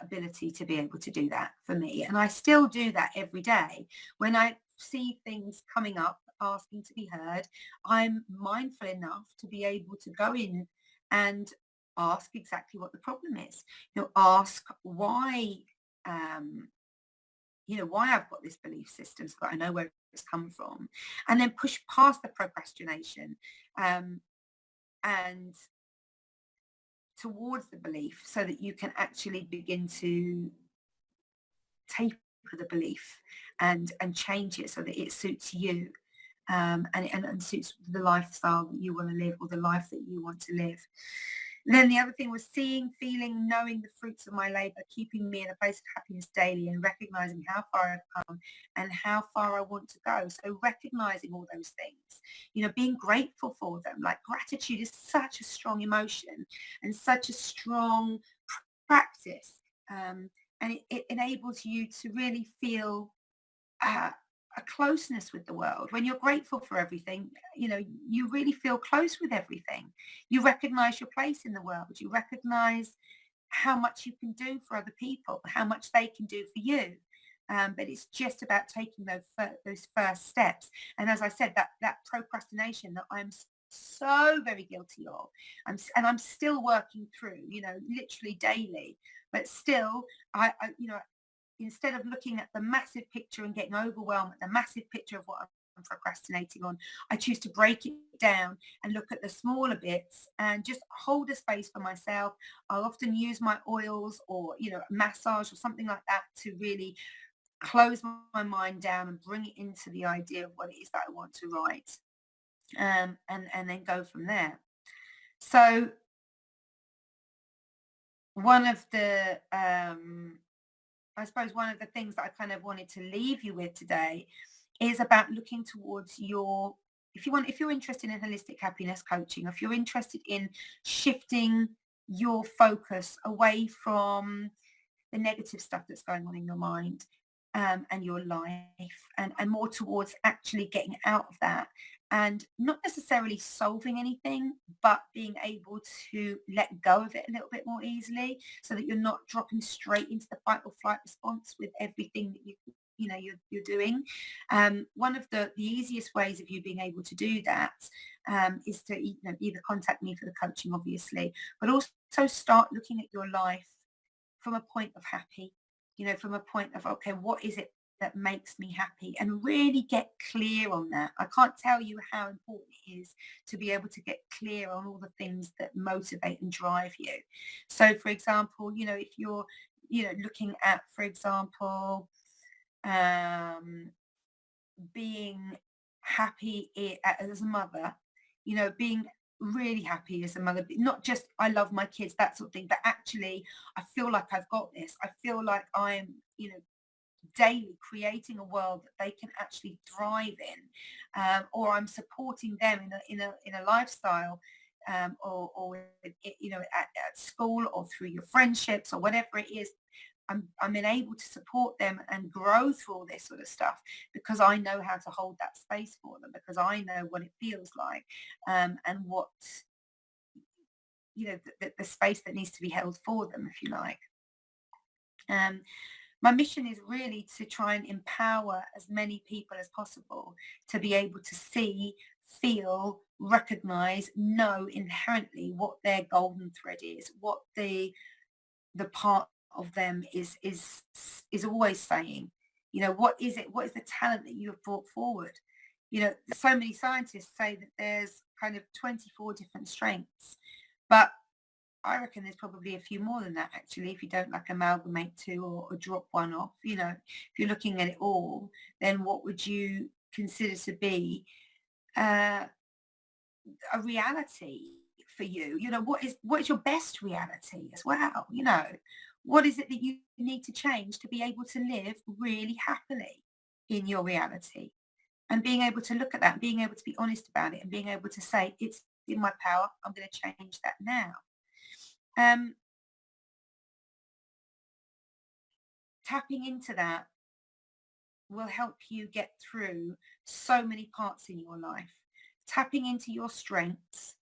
ability to be able to do that for me. And I still do that every day. When I see things coming up asking to be heard, I'm mindful enough to be able to go in and ask exactly what the problem is. Ask why, why I've got this belief system, so that I know where it's come from, and then push past the procrastination, and towards the belief, so that you can actually begin to taper the belief and change it so that it suits you, and suits the lifestyle that you want to live, or the life that you want to live. And then the other thing was seeing, feeling, knowing the fruits of my labor, keeping me in a place of happiness daily, and recognizing how far I've come and how far I want to go. So recognizing all those things, being grateful for them. Like, gratitude is such a strong emotion and such a strong practice. And it enables you to really feel a closeness with the world. When you're grateful for everything, you really feel close with everything. You recognize your place in the world. You recognize how much you can do for other people, how much they can do for you. But it's just about taking those first steps. And as I said, that procrastination that I'm so very guilty of, I'm still working through, literally daily. But still, I instead of looking at the massive picture and getting overwhelmed at the massive picture of what I'm procrastinating on, I choose to break it down and look at the smaller bits and just hold a space for myself. I'll often use my oils or, massage or something like that to really close my mind down and bring it into the idea of what it is that I want to write, and then go from there. So one of the, I suppose one of the things that I kind of wanted to leave you with today is about looking towards your, if you're interested in holistic happiness coaching, if you're interested in shifting your focus away from the negative stuff that's going on in your mind, and your life, and more towards actually getting out of that and not necessarily solving anything, but being able to let go of it a little bit more easily so that you're not dropping straight into the fight or flight response with everything that you're doing. One of the easiest ways of you being able to do that, is to either contact me for the coaching, obviously, but also start looking at your life from a point of happy, from a point of, okay, what is it that makes me happy, and really get clear on that. I can't tell you how important it is to be able to get clear on all the things that motivate and drive you. So for example, if you're, looking at, for example, um, being happy as a mother, being really happy as a mother, not just I love my kids, that sort of thing, but actually I feel like I've got this. I feel like I'm, daily creating a world that they can actually thrive in, or I'm supporting them in a lifestyle, or at school or through your friendships or whatever it is. I'm enabled to support them and grow through all this sort of stuff because I know how to hold that space for them, because I know what it feels like, and what, the space that needs to be held for them, if you like. Um, my mission is really to try and empower as many people as possible to be able to see, feel, recognize, know inherently what their golden thread is, what the part of them is always saying. What is it? What is the talent that you have brought forward? So many scientists say that there's kind of 24 different strengths, but I reckon there's probably a few more than that, actually, if you don't like amalgamate two, or drop one off. If you're looking at it all, then what would you consider to be, uh, a reality for you? What is your best reality as well? What is it that you need to change to be able to live really happily in your reality? And being able to look at that, and being able to be honest about it, and being able to say, it's in my power, I'm going to change that now. Um, Tapping into that will help you get through so many parts in your life. Tapping into your strengths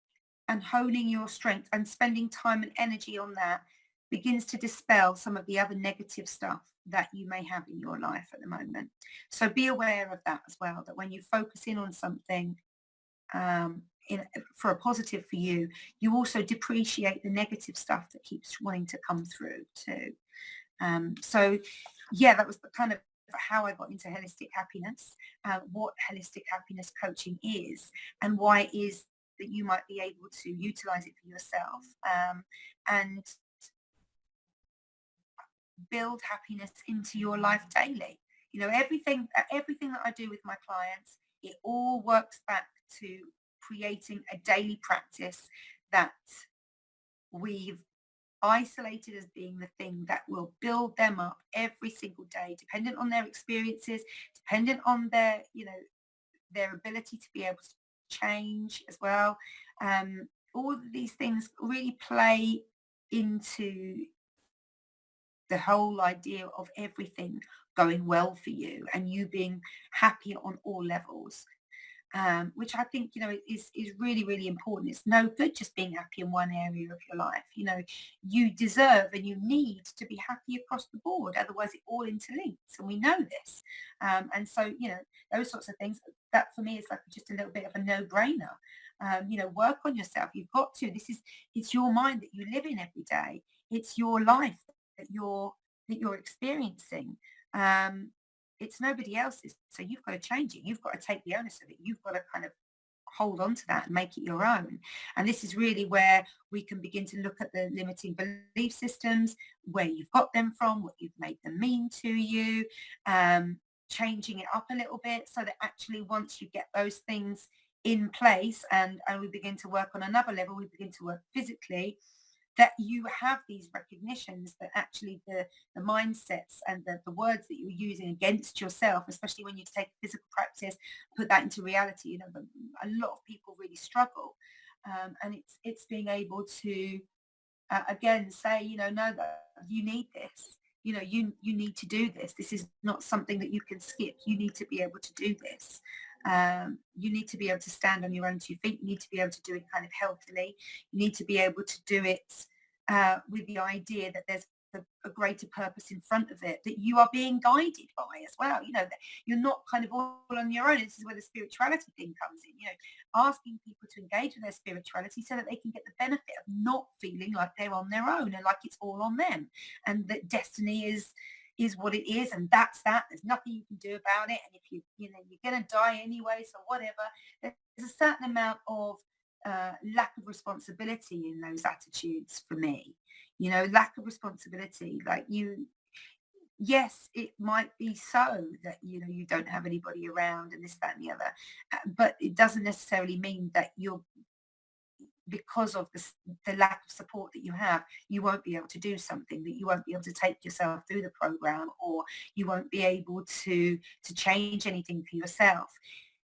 and honing your strength and spending time and energy on that begins to dispel some of the other negative stuff that you may have in your life at the moment. So be aware of that as well, that when you focus in on something, for a positive for you, you also depreciate the negative stuff that keeps wanting to come through too. So yeah, that was the kind of how I got into holistic happiness, what holistic happiness coaching is, and why it is that you might be able to utilize it for yourself, and build happiness into your life daily. Everything that I do with my clients, it all works back to creating a daily practice that we've isolated as being the thing that will build them up every single day, dependent on their experiences, dependent on their ability to be able to change as well. All of these things really play into the whole idea of everything going well for you and you being happy on all levels, which I think, is really, really important. It's no good just being happy in one area of your life. You deserve and you need to be happy across the board. Otherwise, it all interlinks, and we know this. And so, those sorts of things, that for me is like just a little bit of a no-brainer. Work on yourself. You've got to. It's your mind that you live in every day. It's your life that you're that you're experiencing, um, it's nobody else's. So you've got to change it. You've got to take the onus of it. You've got to kind of hold on to that and make it your own. And this is really where we can begin to look at the limiting belief systems, where you've got them from, what you've made them mean to you, changing it up a little bit so that actually once you get those things in place and we begin to work on another level, we begin to work physically, that you have these recognitions that actually the mindsets and the words that you're using against yourself, especially when you take physical practice, put that into reality. A lot of people really struggle. And it's being able to, again, say, no, that you need this. You need to do this. This is not something that you can skip. You need to be able to do this. You need to be able to stand on your own two feet. You need to be able to do it kind of healthily. You need to be able to do it with the idea that there's a greater purpose in front of it, that you are being guided by as well. That you're not kind of all on your own. This is where the spirituality thing comes in. Asking people to engage with their spirituality so that they can get the benefit of not feeling like they're on their own and like it's all on them, and that destiny is what it is, and that's that. There's nothing you can do about it, and if you're going to die anyway, so whatever. There's a certain amount of lack of responsibility in those attitudes for me. Lack of responsibility. Like, yes, it might be so that you don't have anybody around and this, that, and the other, but it doesn't necessarily mean that you're, because of the lack of support that you have, you won't be able to do something, that you won't be able to take yourself through the program, or you won't be able to change anything for yourself.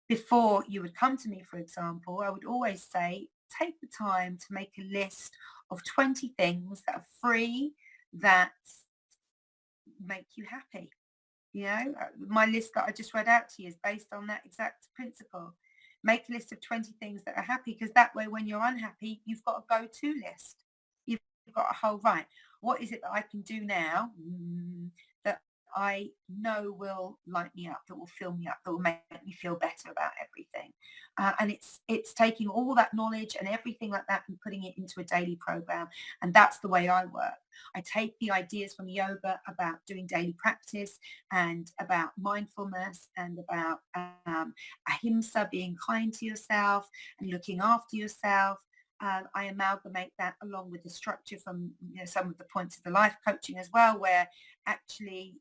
Before you would come to me, for example, I would always say, take the time to make a list of 20 things that are free, that make you happy. My list that I just read out to you is based on that exact principle. Make a list of 20 things that are happy, because that way when you're unhappy, you've got a go-to list. You've got a whole, right, what is it that I can do now that I know will light me up, that will fill me up, that will make me feel better about everything. And it's taking all that knowledge and everything like that and putting it into a daily program. And that's the way I work. I take the ideas from yoga about doing daily practice and about mindfulness and about ahimsa, being kind to yourself and looking after yourself. I amalgamate that along with the structure from some of the points of the life coaching as well, where actually,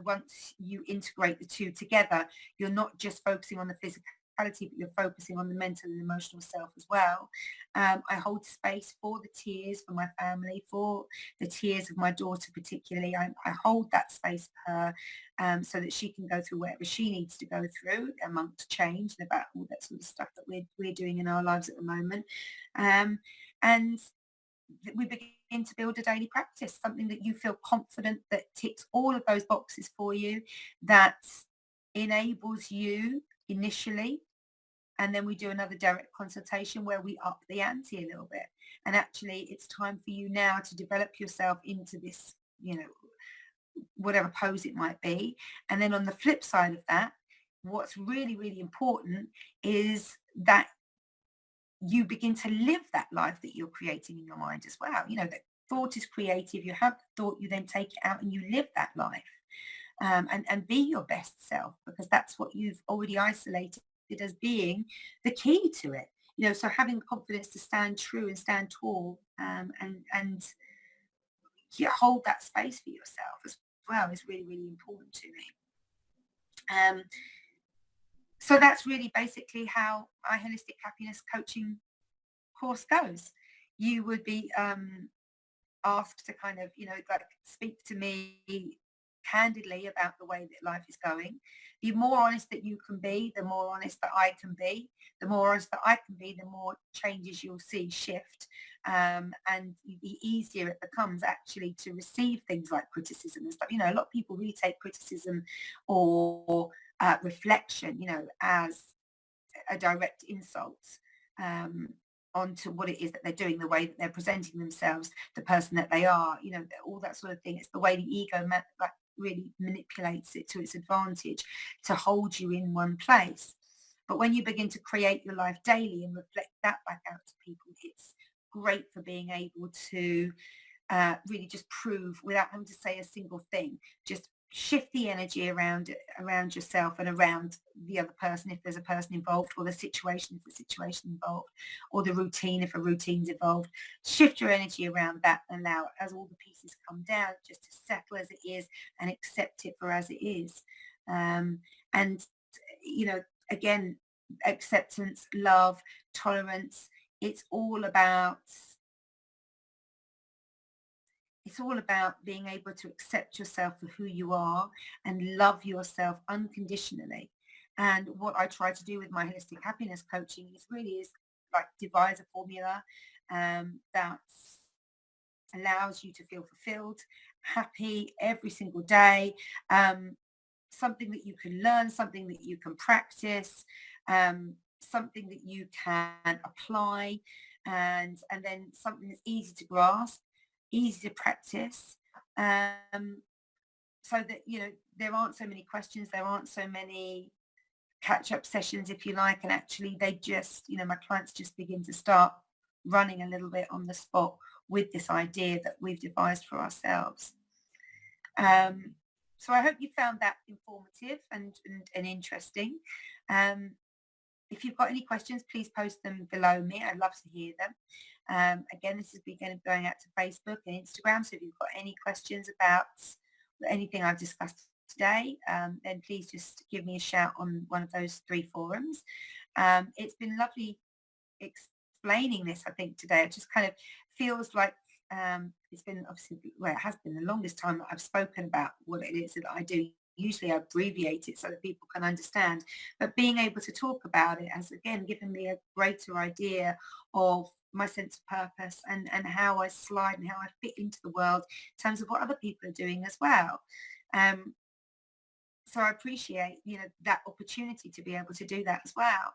once you integrate the two together, you're not just focusing on the physicality, but you're focusing on the mental and emotional self as well. I hold space for the tears for my family, for the tears of my daughter particularly. I hold that space for her, so that she can go through whatever she needs to go through amongst change and about all that sort of stuff that we're doing in our lives at the moment. And we begin to build a daily practice, something that you feel confident that ticks all of those boxes for you, that enables you initially. And then we do another direct consultation where we up the ante a little bit. And actually, it's time for you now to develop yourself into this, whatever pose it might be. And then on the flip side of that, what's really, really important is that you begin to live that life that you're creating in your mind as well. That thought is creative. You have the thought, you then take it out and you live that life, and be your best self, because that's what you've already isolated as being the key to it. So having the confidence to stand true and stand tall, and you hold that space for yourself as well, is really, really important to me. So that's really basically how my holistic happiness coaching course goes. You would be asked to kind of, like, speak to me candidly about the way that life is going. The more honest that you can be, the more honest that I can be. The more honest that I can be, the more changes you'll see shift. And the easier it becomes actually to receive things like criticism and stuff. A lot of people really take criticism or reflection, as a direct insult onto what it is that they're doing, the way that they're presenting themselves, the person that they are, all that sort of thing. It's the way the ego really manipulates it to its advantage to hold you in one place. But when you begin to create your life daily and reflect that back out to people, it's great for being able to really just prove without having to say a single thing. Just shift the energy around yourself and around the other person if there's a person involved, or the situation if the situation involved, or the routine if a routine's involved. Shift your energy around that and allow, as all the pieces come down, just to settle as it is and accept it for as it is. And again, acceptance, love, tolerance, it's all about being able to accept yourself for who you are and love yourself unconditionally. And what I try to do with my holistic happiness coaching is like devise a formula that allows you to feel fulfilled, happy every single day, something that you can learn, something that you can practice, something that you can apply, and then something that's easy to grasp, easy to practice, so that there aren't so many questions, there aren't so many catch-up sessions, if you like, and actually they just my clients just begin to start running a little bit on the spot with this idea that we've devised for ourselves. So I hope you found that informative and interesting. If you've got any questions, please post them below me. I'd love to hear them. Again, this is going out to Facebook and Instagram. So if you've got any questions about anything I've discussed today, then please just give me a shout on one of those 3 forums. It's been lovely explaining this, I think, today. It just kind of feels like it's been it has been the longest time that I've spoken about what it is that I do. Usually I abbreviate it so that people can understand, but being able to talk about it has again given me a greater idea of my sense of purpose and how I slide and how I fit into the world in terms of what other people are doing as well. So I appreciate that opportunity to be able to do that as well.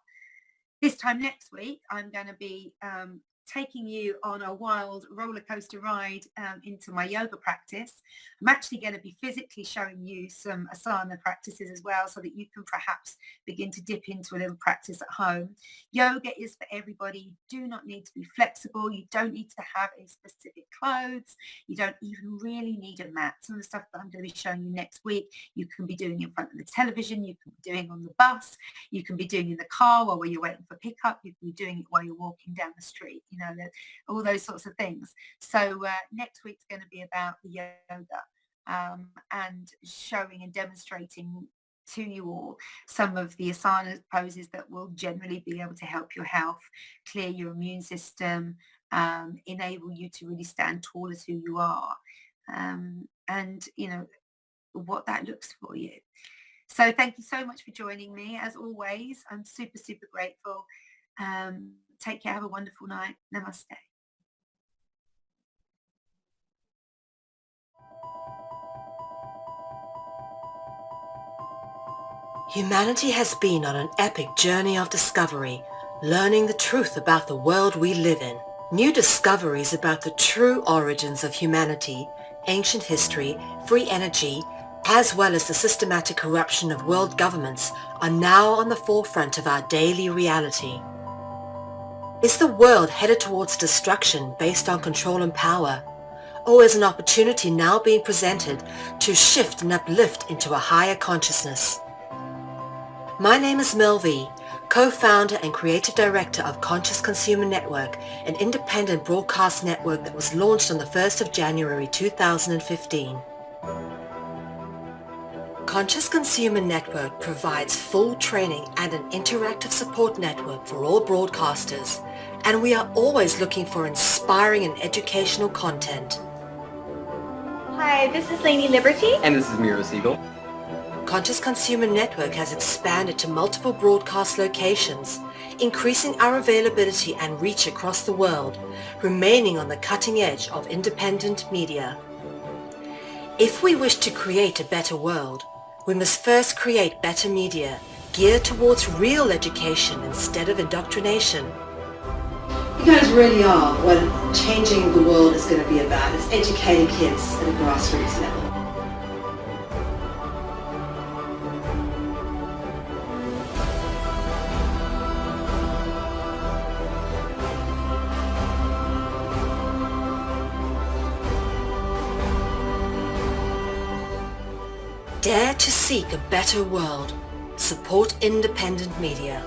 This time next week, I'm going to be taking you on a wild roller coaster ride into my yoga practice. I'm actually going to be physically showing you some asana practices as well, so that you can perhaps begin to dip into a little practice at home. Yoga is for everybody. You do not need to be flexible. You don't need to have any specific clothes. You don't even really need a mat. Some of the stuff that I'm going to be showing you next week, you can be doing in front of the television. You can be doing on the bus. You can be doing in the car while you're waiting for pickup. You can be doing it while you're walking down the street. All those sorts of things. So next week's going to be about the yoga and showing and demonstrating to you all some of the asana poses that will generally be able to help your health, clear your immune system, enable you to really stand tall as who you are, and what that looks for you. So thank you so much for joining me. As always, I'm super, super grateful. Take care. Have a wonderful night. Namaste. Humanity has been on an epic journey of discovery, learning the truth about the world we live in. New discoveries about the true origins of humanity, ancient history, free energy, as well as the systematic corruption of world governments are now on the forefront of our daily reality. Is the world headed towards destruction based on control and power? Or is an opportunity now being presented to shift and uplift into a higher consciousness? My name is Mel V, co-founder and creative director of Conscious Consumer Network, an independent broadcast network that was launched on the 1st of January 2015. Conscious Consumer Network provides full training and an interactive support network for all broadcasters, and we are always looking for inspiring and educational content. Hi, this is Lainey Liberty. And this is Miro Siegel. Conscious Consumer Network has expanded to multiple broadcast locations, increasing our availability and reach across the world, remaining on the cutting edge of independent media. If we wish to create a better world, we must first create better media, geared towards real education instead of indoctrination. You guys really are what changing the world is going to be about. It's educating kids at a grassroots level. Dare to seek a better world. Support independent media.